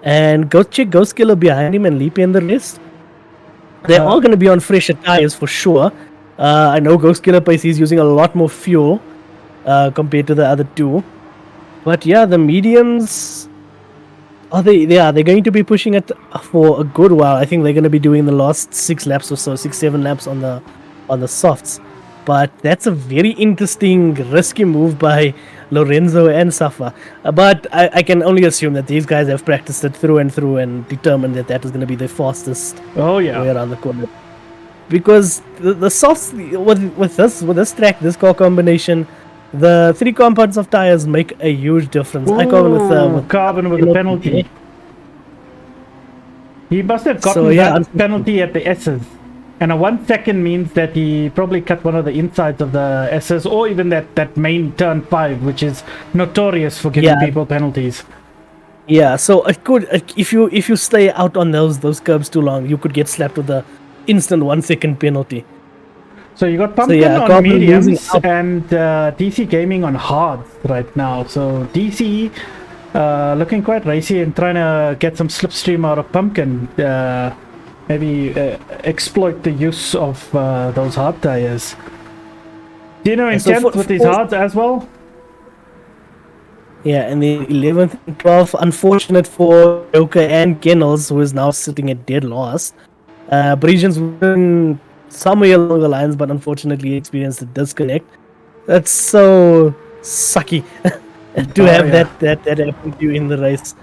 and Ghost Killer behind him and Leapy and the rest. They're all going to be on fresher tires for sure. I know Ghost Killer Pace is using a lot more fuel compared to the other two, but yeah, the mediums. They're going to be pushing it for a good while. I think they're going to be doing the last 6 laps or so, 6-7 laps on the softs. But that's a very interesting, risky move by Lorenzo and Safa. But I can only assume that these guys have practiced it through and through and determined that is going to be the fastest way around the corner. Because the softs with this track, this car combination, the 3 compounds of tires make a huge difference. I carbon with Carbon with a penalty. He must have gotten that penalty at the S's. And a 1 second means that he probably cut one of the insides of the S's, or even that main turn 5, which is notorious for giving people penalties. Yeah, so it could if you stay out on those curbs too long, you could get slapped with the instant 1 second penalty. So you got Pumpkin on mediums and DC Gaming on hards right now. So DC looking quite racy and trying to get some slipstream out of Pumpkin. Maybe exploit the use of those hard tires. Dino in 10th with his hards as well. Yeah, and the 11th and 12th, unfortunate for Joker and Kennels, who is now sitting at dead last. Parisians win somewhere along the lines, but unfortunately experienced a disconnect. That's so sucky to have that happen to you in the race.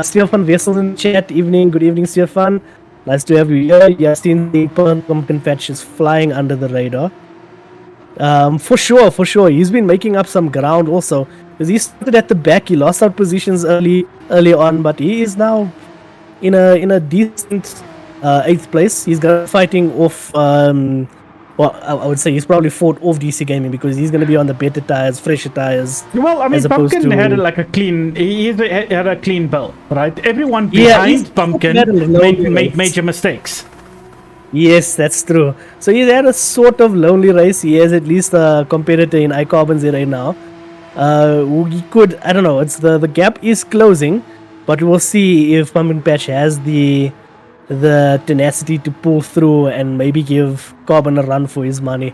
Stefan Vessel in chat, good evening Stefan. Nice to have you here. Yeah, seen the pumpkin patch is flying under the radar. For sure. He's been making up some ground also. Because he started at the back, he lost out positions early on, but he is now in a decent 8th place. He's fighting off. Well, I would say he's probably fought off DC Gaming because he's going to be on the better tires, fresher tires. Well, I mean, Pumpkin had a clean. He had a clean bill, right? Everyone behind Pumpkin made major mistakes. Yes, that's true. So he had a sort of lonely race. He has at least a competitor in iCarbon right now. He could, I don't know. It's the gap is closing, but we'll see if Pumpkin Patch has the tenacity to pull through and maybe give Carbon a run for his money.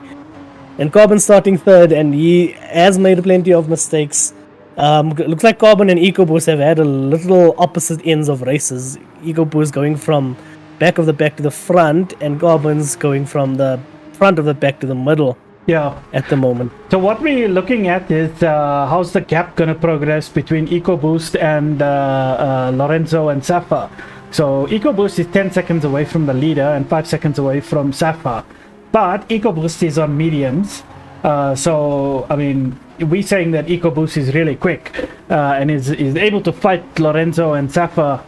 And Carbon starting 3rd, and he has made plenty of mistakes. Looks like Carbon and EcoBoost have had a little opposite ends of races. EcoBoost going from back of the pack to the front, and Carbon's going from the front of the pack to the middle. Yeah. At the moment. So what we're looking at is how's the gap going to progress between EcoBoost and Lorenzo and Safa. So EcoBoost is 10 seconds away from the leader and 5 seconds away from Safa. But EcoBoost is on mediums. So, I mean, we're saying that EcoBoost is really quick and is able to fight Lorenzo and Safa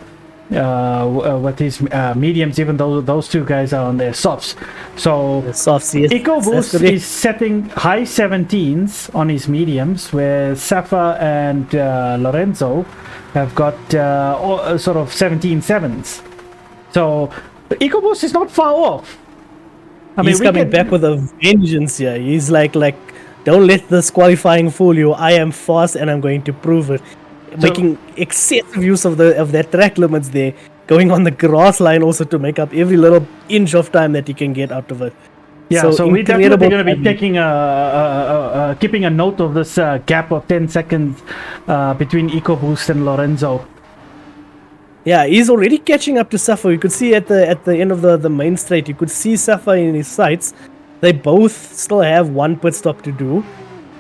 with his mediums, even though those two guys are on their softs. So EcoBoost is setting high 17s on his mediums, where Safa and Lorenzo have got sort of 17.7s. So EcoBoost is not far off. I mean, he's coming back with a vengeance here. He's like, don't let this qualifying fool you. I am fast and I'm going to prove it. Making excessive use of their track limits there, going on the grass line also to make up every little inch of time that he can get out of it. Yeah, so we're definitely going to be taking keeping a note of this gap of 10 seconds between EcoBoost and Lorenzo. Yeah, he's already catching up to Safa. You could see at the end of the main straight, you could see Safa in his sights. They both still have one pit stop to do.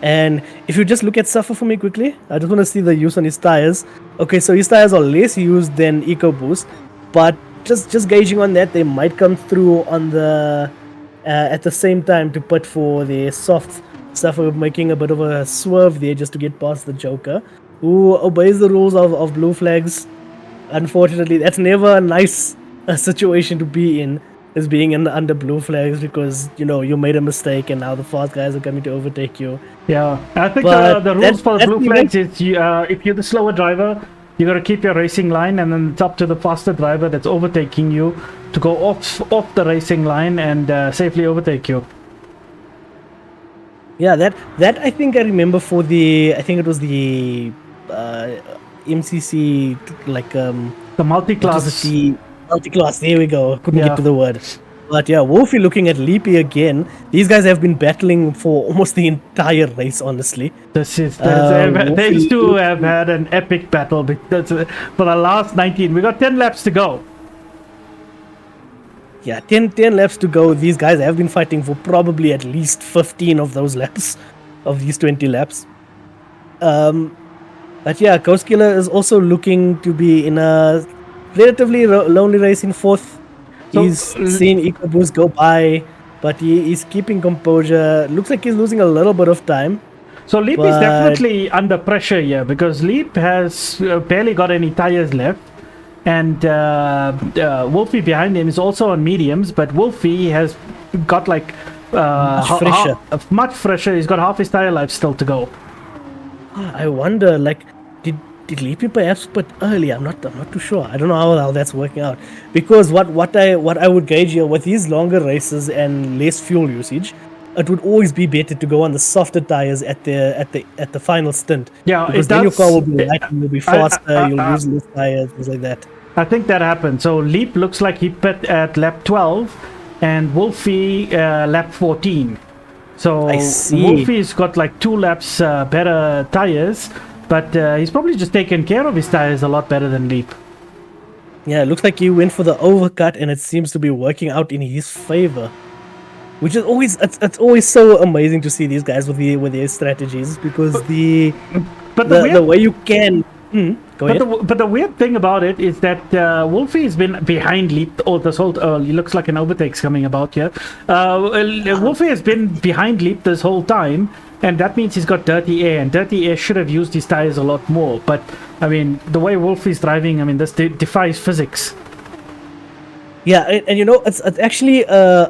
And if you just look at Safa for me quickly, I just want to see the use on his tires. Okay, so his tires are less used than EcoBoost, but just gauging on that, they might come through on the at the same time to put for the soft Safa, making a bit of a swerve there just to get past the Joker, who obeys the rules of blue flags. Unfortunately, that's never a nice situation to be in. as being under blue flags because you made a mistake and now the fast guys are coming to overtake you. Yeah, I think But the rules for the blue flags event- is if you're the slower driver, you got to keep your racing line, and then it's up to the faster driver that's overtaking you to go off the racing line and safely overtake you. Yeah, that I think I remember for I think it was the MCC like The multi-class. what was it, the multi-class. There we go. Couldn't Yeah. get to the word. But yeah, Wolfie looking at Leapy again. These guys have been battling for almost the entire race, honestly. These two have had an epic battle because for the last 19. We got 10 laps to go. Yeah, 10 laps to go. These guys have been fighting for probably at least 15 of those laps, of these 20 laps. But yeah, Ghost Killer is also looking to be in a relatively lonely race in fourth. So, He's seen EcoBoost go by, but he's keeping composure. Looks like he's losing a little bit of time. So Leap is definitely under pressure here because Leap has barely got any tires left. And Wolfie behind him is also on mediums, but Wolfie has got like much fresher. He's got half his tire life still to go. I wonder, like, did Leapy perhaps put early? I'm not too sure. I don't know how that's working out. Because what I would gauge here with these longer races and less fuel usage, it would always be better to go on the softer tires at the final stint. Yeah, because then your car will be lighter, you'll be faster, you'll use less tires, things like that. I think that happened. So Leap looks like he pit at lap 12, and Wolfie lap 14. So I see. Wolfie's got like 2 laps better tires, but he's probably just taken care of his tires a lot better than Leap. Yeah, it looks like he went for the overcut, and it seems to be working out in his favor. Which is always it's always so amazing to see these guys with their strategies because the way you can. Go ahead. But the weird thing about it is that Wolfie has been behind Leap all this whole. He looks like an overtake's coming about here. Wolfie has been behind Leap this whole time, and that means he's got dirty air, and dirty air should have used his tires a lot more. But I mean, the way Wolfie's driving, I mean, this defies physics. Yeah, and it's actually a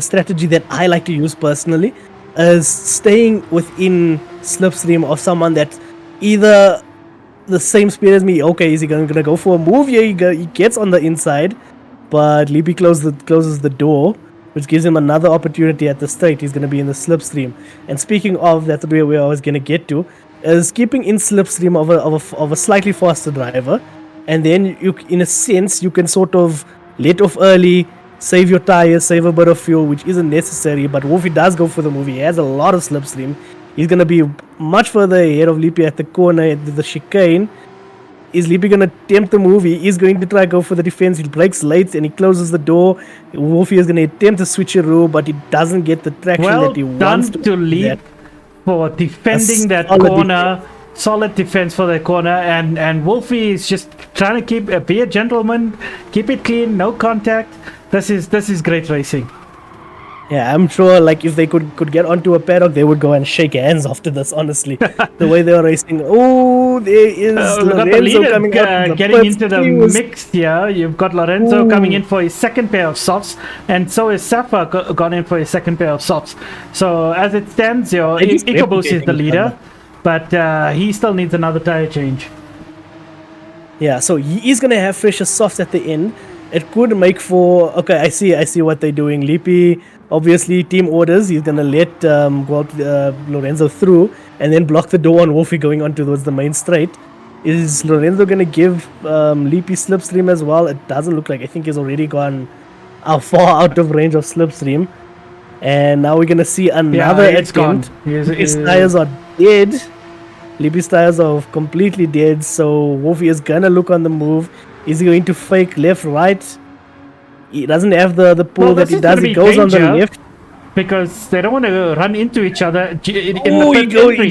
strategy that I like to use personally, is staying within slipstream of someone that's either the same speed as me. Okay, is he gonna go for a move? Yeah, he gets on the inside, but Leapy closes the door, which gives him another opportunity at the straight. He's gonna be in the slipstream. And speaking of, that's where I was gonna get to, is keeping in slipstream of a slightly faster driver, and then you, in a sense, you can sort of let off early, save your tires, save a bit of fuel, which isn't necessary. But Wolfie does go for the move. He has a lot of slipstream. He's going to be much further ahead of Leapy at the corner, at the chicane. Is Leapy going to attempt the move? He is going to try to go for the defense. He breaks late and he closes the door. Wolfie is going to attempt a switcheroo, but he doesn't get the traction that he wants to. Leap for defending that corner. Solid defense for that corner. And Wolfie is just trying to be a gentleman, keep it clean, no contact. This is great racing. Yeah, I'm sure like if they could get onto a paddock, they would go and shake hands after this, honestly. The way they are racing. Oh, there is Lorenzo coming up. Getting into the mix here. You've got Lorenzo coming in for his second pair of softs, and so is Safa gone in for his second pair of softs. So as it stands, EcoBoost is the leader, but he still needs another tire change. Yeah, so he is going to have fresher softs at the end. It could make for... Okay, I see what they're doing. Leapy, obviously, team orders. He's going to let Lorenzo through and then block the door on Wolfie going on towards the main straight. Is Lorenzo going to give Leapy slipstream as well? It doesn't look like. I think he's already gone far out of range of slipstream. And now we're going to see another attempt. His tires are dead. Leapy's tires are completely dead. So Wolfie is going to look on the move. Is he going to fake left, right? He doesn't have the pull that he does. He goes on the left. Because they don't want to run into each other. He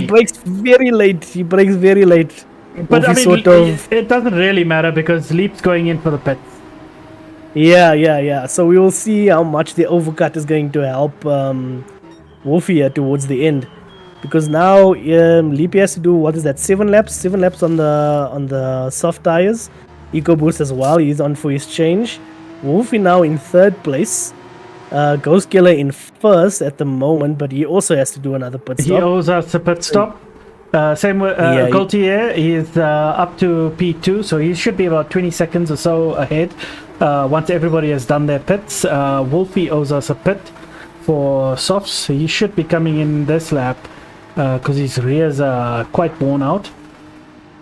breaks very late. But I mean, it doesn't really matter because Leap's going in for the pits. Yeah. So we will see how much the overcut is going to help Wolfie here towards the end. Because now Leapy has to do, what is that, 7 laps? 7 laps on the soft tires. EcoBoost as well, he's on for his change. Wolfie now in third place. Ghost Killer in first at the moment, but he also has to do another pit He stop. owes us a pit stop. Same with Yeah, Gaultier. He's up to P2, so he should be about 20 seconds or so ahead. Once everybody has done their pits, Wolfie owes us a pit for softs. He should be coming in this lap because his rears are quite worn out.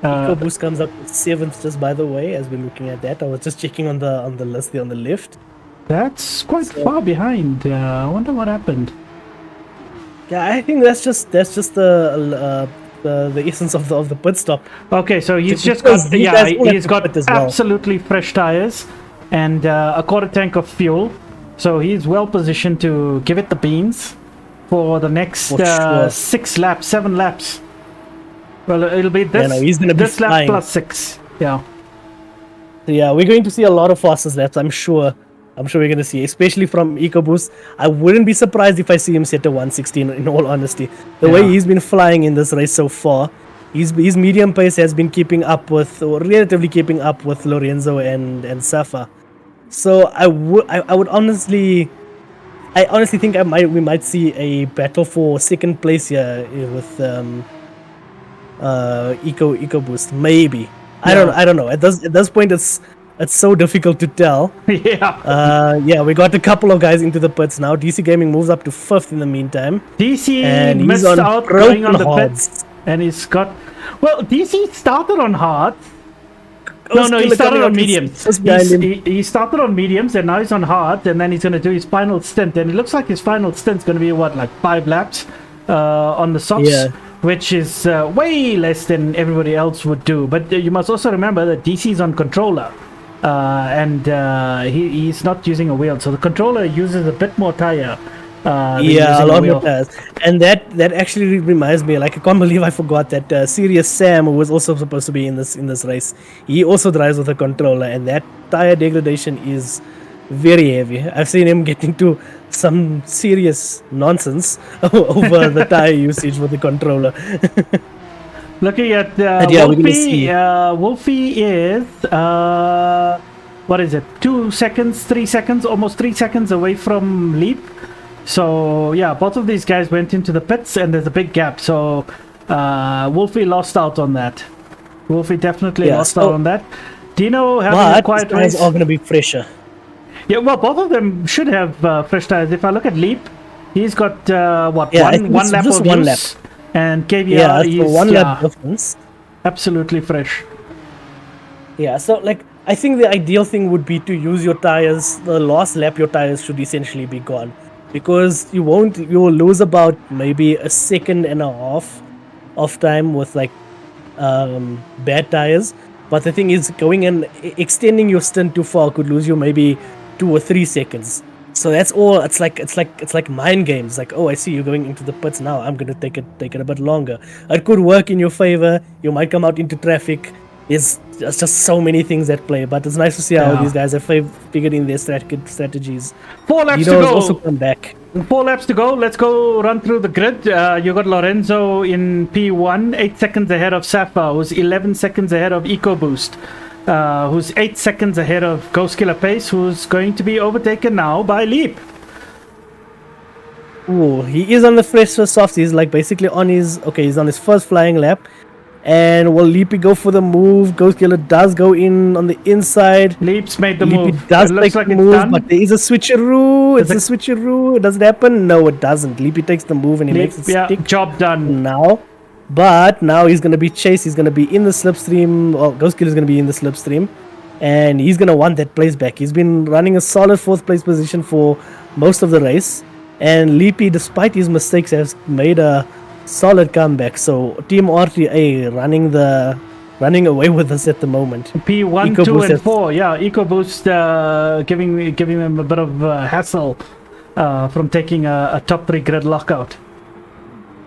EcoBoost comes up with 7th, just by the way, as we're looking at that. I was just checking on the list there on the left. That's quite far behind. I wonder what happened. Yeah, I think that's just the essence of the pit stop. Okay, so he's Just just because got these guys all he's have to got pit as well. absolutely fresh tires and a quarter tank of fuel, so he's well positioned to give it the beans for the next For sure. 7 laps. Well, it'll be this no, he's gonna be this lap flying. plus 6. Yeah. So yeah, we're going to see a lot of fastest laps. I'm sure we're going to see, especially from EcoBoost. I wouldn't be surprised if I see him set a 116. In all honesty, the way he's been flying in this race so far, his medium pace has been keeping up with, or relatively keeping up with, Lorenzo and Safa. So I honestly think we might see a battle for second place here with EcoBoost. Maybe. I don't know. At this point, it's so difficult to tell. Yeah. We got a couple of guys into the pits now. DC Gaming moves up to 5th in the meantime. DC And he's missed on out going on the broken pits, and he's got. Well, DC started on hard. No, Ghost he Killer started coming on up mediums. just behind him. He started on mediums, and now he's on hard, and then he's going to do his final stint. And it looks like his final stint's going to be like 5 laps on the softs, Yeah. which is way less than everybody else would do. But you must also remember that DC's on controller, and he's not using a wheel, so the controller uses a bit more tire. A lot more tires. And that actually reminds me, like, I can't believe I forgot that Serious Sam, who was also supposed to be in this race, he also drives with a controller, and that tire degradation is very heavy. I've seen him getting to some serious nonsense over the tire usage with the controller. Looking at we're gonna Wolfie, see. Wolfie is what is it? 2 seconds, 3 seconds, almost 3 seconds away from Leap. So yeah, both of these guys went into the pits, and there's a big gap. So Wolfie lost out on that. Wolfie definitely lost out on that. Dino having a But quiet these tires race. are going to be fresher. Yeah, well, both of them should have fresh tires. If I look at Leap, he's got I one think it's lap just of one use, and KVR Yeah, is so one lap difference. absolutely fresh. Yeah, so like I think the ideal thing would be to use your tires. The last lap, your tires should essentially be gone, because you will lose about maybe a second and a half of time with like bad tires. But the thing is, going and extending your stint too far could lose you maybe 2 or 3 seconds. So that's all. It's like mind games. Like, oh, I see you going into the pits now. I'm gonna take it a bit longer. It could work in your favor. You might come out into traffic. There's just so many things at play. But it's nice to see how these guys have figured in their strategies. 4 laps to Dino's go. also come back. 4 laps to go. Let's go run through the grid. You got Lorenzo in P1, 8 seconds ahead of Safa, who's 11 seconds ahead of EcoBoost, who's 8 seconds ahead of Ghost Killer Pace, who's going to be overtaken now by Leap. Ooh, he is on the fresh soft. He's like basically he's on his first flying lap. And will Leapy go for the move? Ghost Killer does go in on the inside. Leap's made the Leapy move. does It take looks the like it's move, done. but there is a switcheroo. It's a switcheroo. Does it happen? No, it doesn't. Leapy takes the move and he makes it stick Job done. now. But now he's going to be chased. He's going to be in the slipstream. Or Ghost Killer is going to be in the slipstream. And he's going to want that place back. He's been running a solid 4th place position for most of the race. And Leapy, despite his mistakes, has made a solid comeback. So Team RTA running away with us at the moment. P1, 2, and 4. Yeah, EcoBoost giving them a bit of hassle from taking a top 3 grid lockout.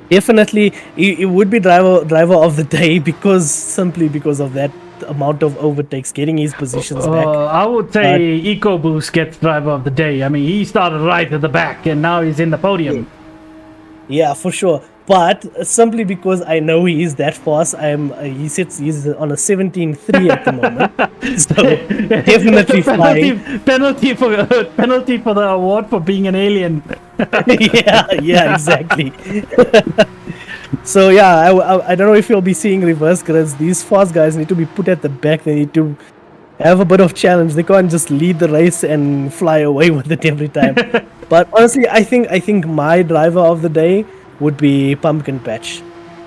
Definitely, it would be driver of the day simply because of that amount of overtakes, getting his positions back. I would say EcoBoost gets driver of the day. I mean, he started right at the back, and now he's in the podium. Yeah, for sure. But simply because I know he is that fast, he's on a 17.3 at the moment. So definitely flying. penalty for the award for being an alien. yeah, exactly. So yeah, I don't know if you'll be seeing reverse grids. These fast guys need to be put at the back. They need to have a bit of challenge. They can't just lead the race and fly away with it every time. But honestly, I think my driver of the day would be Pumpkin Patch.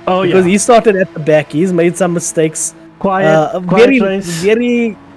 Oh Because yeah, he started at the back. He's made some mistakes. quiet race.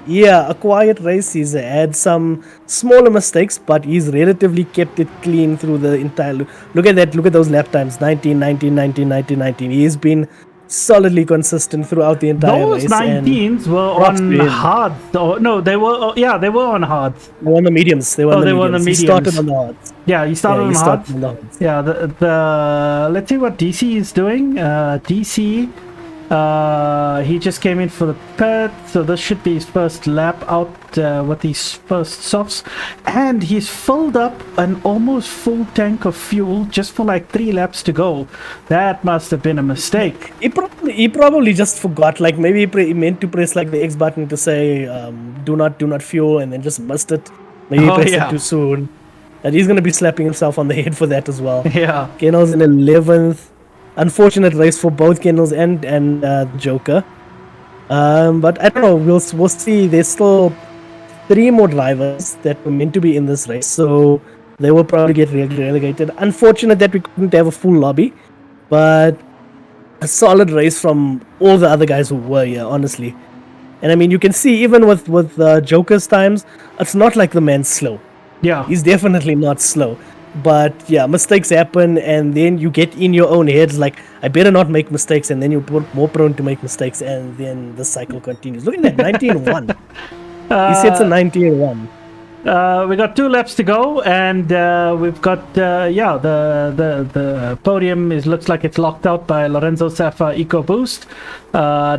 A quiet race. He's had some smaller mistakes, but he's relatively kept it clean through the entire. Look at that. Look at those lap times. 19, 19, 19, 19, 19. He's been solidly consistent throughout the entire Those race. 19s were props on to him. hard. Oh, no, they were. Yeah, they were on hard. They were on the mediums. They were on the mediums. He started on the hards. Yeah, he started on hard. On the hards. Yeah, the let's see what DC is doing. DC, he just came in for the pit, so this should be his first lap out with his first softs, and he's filled up an almost full tank of fuel just for like 3 laps to go. That must have been a mistake. He probably just forgot. Like maybe he meant to press like the X button to say do not fuel, and then just missed it. Maybe he pressed it too soon. And he's gonna be slapping himself on the head for that as well. Yeah. Kennel's in 11th. Unfortunate race for both Kennels and Joker. But I don't know. We'll see. There's still 3 more drivers that were meant to be in this race, so they will probably get relegated. Unfortunate that we couldn't have a full lobby, but a solid race from all the other guys who were here, honestly. And I mean, you can see even with Joker's times, it's not like the man's slow. Yeah. He's definitely not slow. But yeah, mistakes happen, and then you get in your own heads like, I better not make mistakes, and then you're more prone to make mistakes, and then the cycle continues. Look at that, 19-1. He sets a 19-1. We got 2 laps to go, and we've got the podium looks like it's locked out by Lorenzo Safa EcoBoost.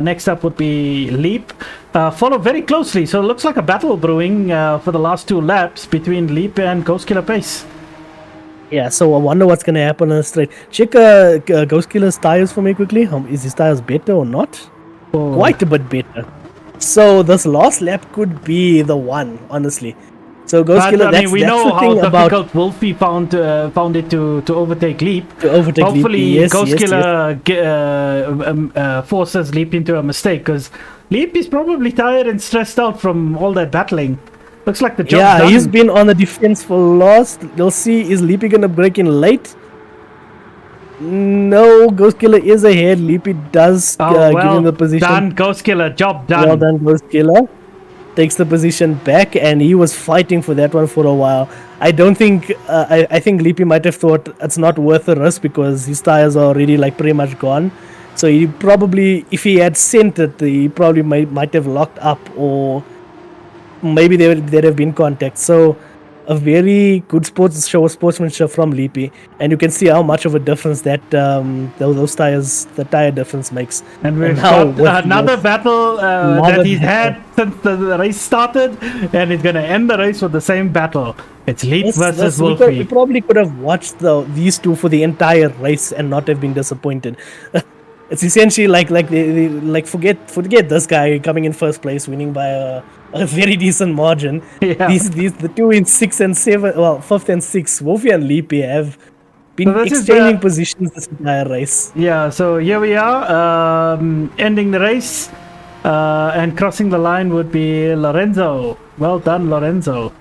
Next up would be Leap, followed very closely. So it looks like a battle brewing for the last 2 laps between Leap and Ghost Killer Pace. Yeah, so I wonder what's gonna happen on the straight. Check Ghost Killer's tires for me quickly. Is his tires better or not? Oh. Quite a bit better. So this last lap could be the one, honestly. So Ghost Killer, we know how difficult Wolfie found it to overtake Leap. Hopefully, Leap. Ghost Killer forces Leap into a mistake, because Leap is probably tired and stressed out from all that battling. Looks like the job's done. Yeah, he's been on the defense for lost. You'll see, is Leapy gonna break in late? No, Ghost Killer is ahead. Leapy does give him the position. Done, Ghost Killer, job done. Well done, Ghost Killer. Takes the position back, and he was fighting for that one for a while. I don't think, I think Leapy might have thought it's not worth the risk because his tires are already like pretty much gone. So he probably, if he had sent it, he probably might have locked up, or maybe there'd have been contact. So a very good sportsmanship from Leapy, and you can see how much of a difference that those tires, the tire difference makes. And we've got another battle that he's had since the race started, and he's gonna end the race with the same battle. It's Leap versus Wolfie. We probably could have watched these two for the entire race and not have been disappointed. It's essentially like forget this guy coming in first place, winning by a very decent margin. Yeah. These the 2 in 6 and 7, well, 5th and 6, Wolfie and Leapy have been exchanging positions this entire race. Yeah, so here we are, ending the race, and crossing the line would be Lorenzo. Well done, Lorenzo.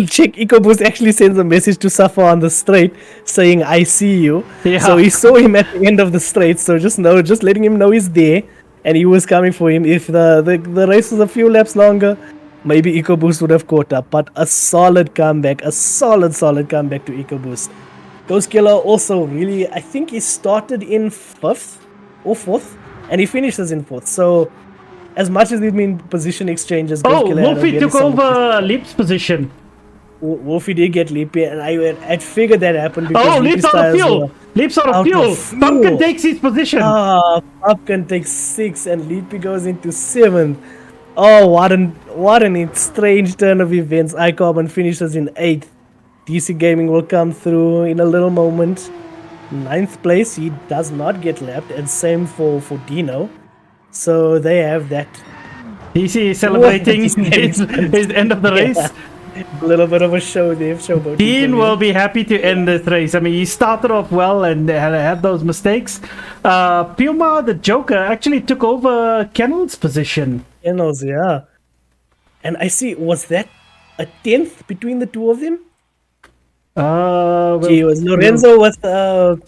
Check, EcoBoost actually sends a message to Safa on the straight saying, I see you. Yeah. So he saw him at the end of the straight, so just letting him know he's there, and he was coming for him. If the race was a few laps longer, maybe EcoBoost would have caught up, but a solid comeback, a solid comeback to EcoBoost. Ghost Killer also really, I think he started in 5th or 4th, and he finishes in 4th, so as much as they've been position exchanges, Ghost Killer Wolfie took over Leap's position. Wolfie did get Leapy, and I'd figured that happened because Leap's out of fuel. Leap's out of fuel. Pumpkin takes his position. Pumpkin takes 6, and Leapy goes into 7th. Oh, what an strange turn of events. iCarbon finishes in 8th. DC Gaming will come through in a little moment. 9th place, he does not get lapped, and same for Dino. So they have that DC is celebrating his end of the race. A little bit of a show there. Showboat. Dean will be happy to end this race. I mean, he started off well and had those mistakes. Puma, the Joker, actually took over Kennel's position. Kennels, yeah. And I see, was that a 10th between the two of them? Lorenzo was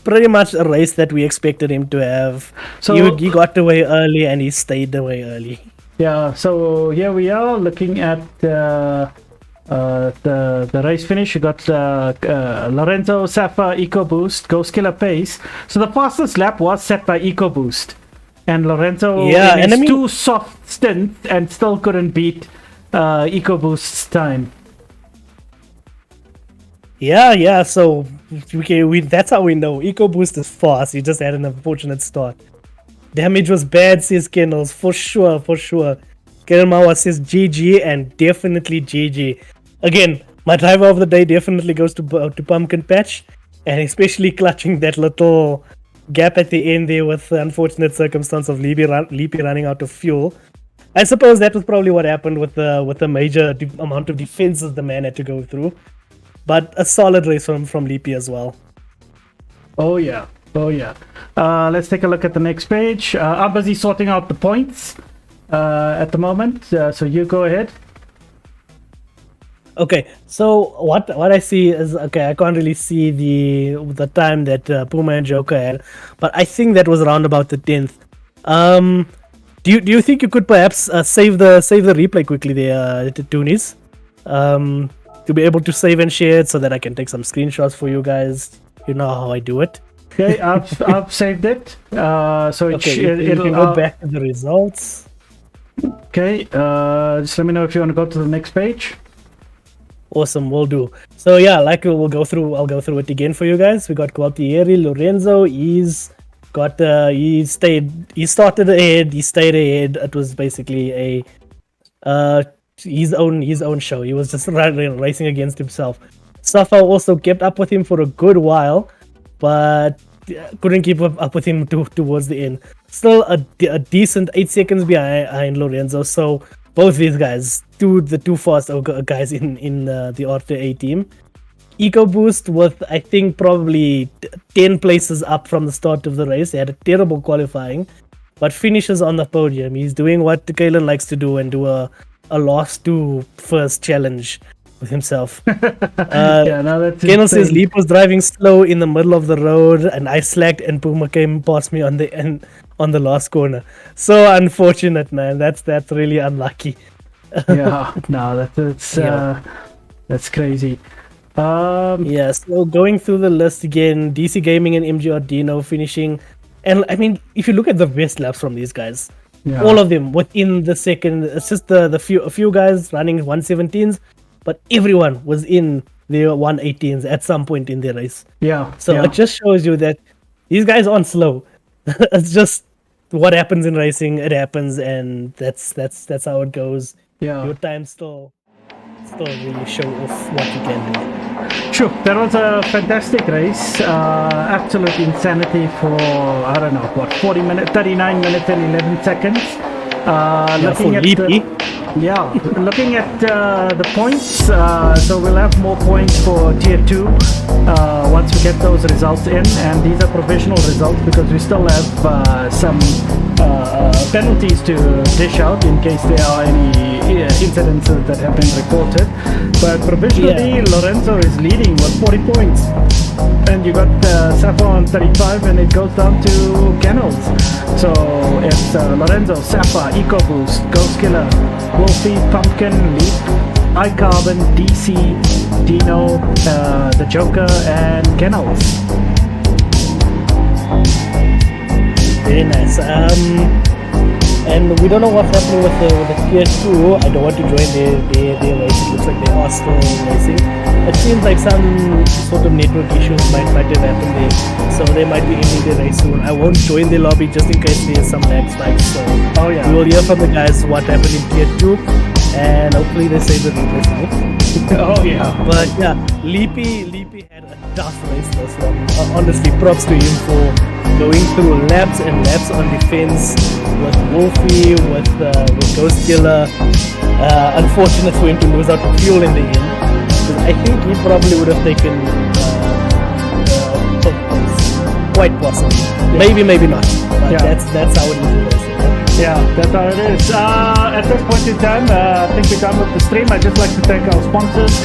pretty much a race that we expected him to have. So he got away early and he stayed away early. Yeah, so here we are looking at the race finish. You got Lorenzo, Safa, EcoBoost, Ghost Killer Pace. So the fastest lap was set by EcoBoost, and Lorenzo in his two soft stints and still couldn't beat EcoBoost's time. Yeah. So that's how we know EcoBoost is fast. He just had an unfortunate start. Damage was bad, says Kennels, for sure. Kelmawa says GG and definitely GG. Again, my driver of the day definitely goes to Pumpkin Patch, and especially clutching that little gap at the end there with the unfortunate circumstance of Leapy running out of fuel. I suppose that was probably what happened with the major amount of defenses the man had to go through. But a solid race from Leapy as well. Oh yeah. Let's take a look at the next page. I'm busy sorting out the points at the moment, so you go ahead. Okay, so what I see is, I can't really see the time that Puma and Joker had, but I think that was around about the 10th. Do you think you could perhaps save the replay quickly there, Toonies? To be able to save and share it so that I can take some screenshots for you guys. You know how I do it. Okay, I've saved it. So it'll go back to the results. Okay, just let me know if you want to go to the next page. Awesome, will do. So yeah, I'll go through it again for you guys. We got Gualtieri, Lorenzo. He started ahead. He stayed ahead. It was basically his own show. He was just racing against himself. Safa also kept up with him for a good while, but couldn't keep up with him towards the end. Still a decent 8 seconds behind Lorenzo. So both these guys, the two fast guys in the RTA team. EcoBoost with, I think, probably 10 places up from the start of the race. He had a terrible qualifying, but finishes on the podium. He's doing what Kalen likes to do and do a last to first challenge with himself. Kennel says Leap was driving slow in the middle of the road and I slacked and Puma came past me on the last corner. So unfortunate, man. That's really unlucky. That's crazy. So going through the list again, DC Gaming and MGR Dino finishing. And I mean, if you look at the best laps from these guys, all of them within the second. It's just a few guys running 117s, but everyone was in their 118s at some point in their race. It just shows you that these guys aren't slow. It's just what happens in racing. It happens, and that's how it goes. Your time still really show off what you can do. Sure, that was a fantastic race. Absolute insanity for, I don't know, 39 minutes and 11 seconds. Looking at the points, so we'll have more points for tier 2 once we get those results in, and these are provisional results because we still have some penalties to dish out in case there are any incidences that have been reported. But provisionally, Lorenzo is leading with 40 points. And you got Safa on 35, and it goes down to Kennels. So it's Lorenzo, Safa, EcoBoost, Ghost Killer, Wolfie, Pumpkin, Leap, iCarbon, DC, Dino, the Joker, and Kennels. Very nice. And we don't know what's happening with the tier 2. I don't want to join their race. It looks like they are still racing. It seems like some sort of network issues might have happened there, so they might be ending their race soon. I won't join the lobby just in case there's some lag spikes. So we will hear from the guys what happened in tier 2, and hopefully they save the replays now. Oh yeah. But yeah, Leapy He had a tough race this one. Honestly, props to him for going through laps and laps on defense with Wolfie, with Ghost Killer. Unfortunate for him to lose out the fuel in the end. Because I think he probably would have taken third place. Quite possibly. Maybe, maybe not. But that's how it is. Yeah, that's how it is. At this point in time, I think we're done with the stream. I'd just like to thank our sponsors,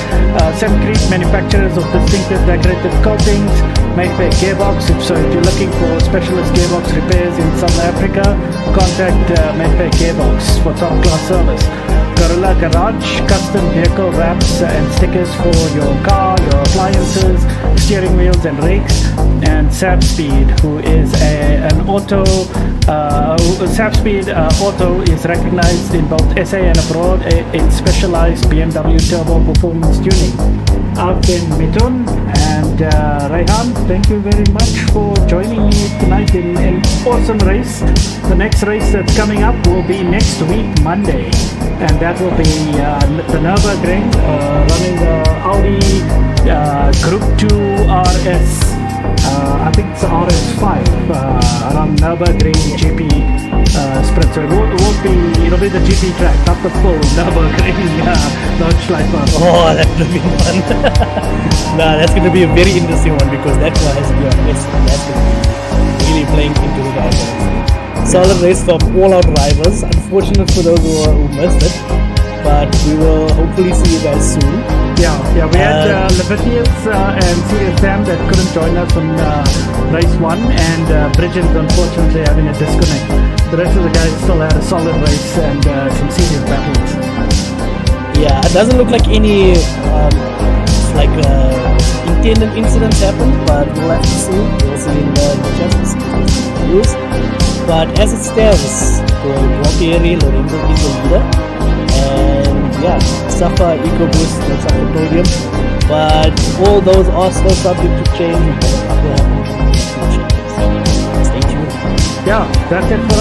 Semcrete, manufacturers of distinctive decorative coatings, Mayfair Gearbox. If you're looking for specialist gearbox repairs in South Africa, contact Mayfair Gearbox for top class service. Gorilla Garage, custom vehicle wraps and stickers for your car, your appliances, steering wheels and rigs. And Sapspeed, who is an auto, Sapspeed Auto is recognized in both SA and abroad in specialized BMW turbo performance tuning. I've been Mitun and Rayhan, thank you very much for joining me tonight in an awesome race. The next race that's coming up will be next week, Monday. And that will be the Nürburgring, running the Audi Group 2 RS. I think it's RS5 around Nürburgring GP sprint. So it'll be the GP track, not the full Nürburgring Nordschleife. Oh, that would be fun. Nah, that's going to be a very interesting one because that one has to be honest. That's going to be really playing into the guys. Solid race from all our drivers. Unfortunate for those who missed it, but we will hopefully see you guys soon. Yeah, we had Levitius and Serious Sam that couldn't join us on race 1, and Bridget's unfortunately having a disconnect. The rest of the guys still had a solid race and some serious battles. Yeah, it doesn't look like any intended incidents happened, but we'll have to see. We'll see in the news. But as it stands, Gualtieri, Lorenzo is the leader. And yeah, Safa, EcoBoost, that's on the podium. But all those are still subject to change. Stay tuned. Yeah, that's it for us.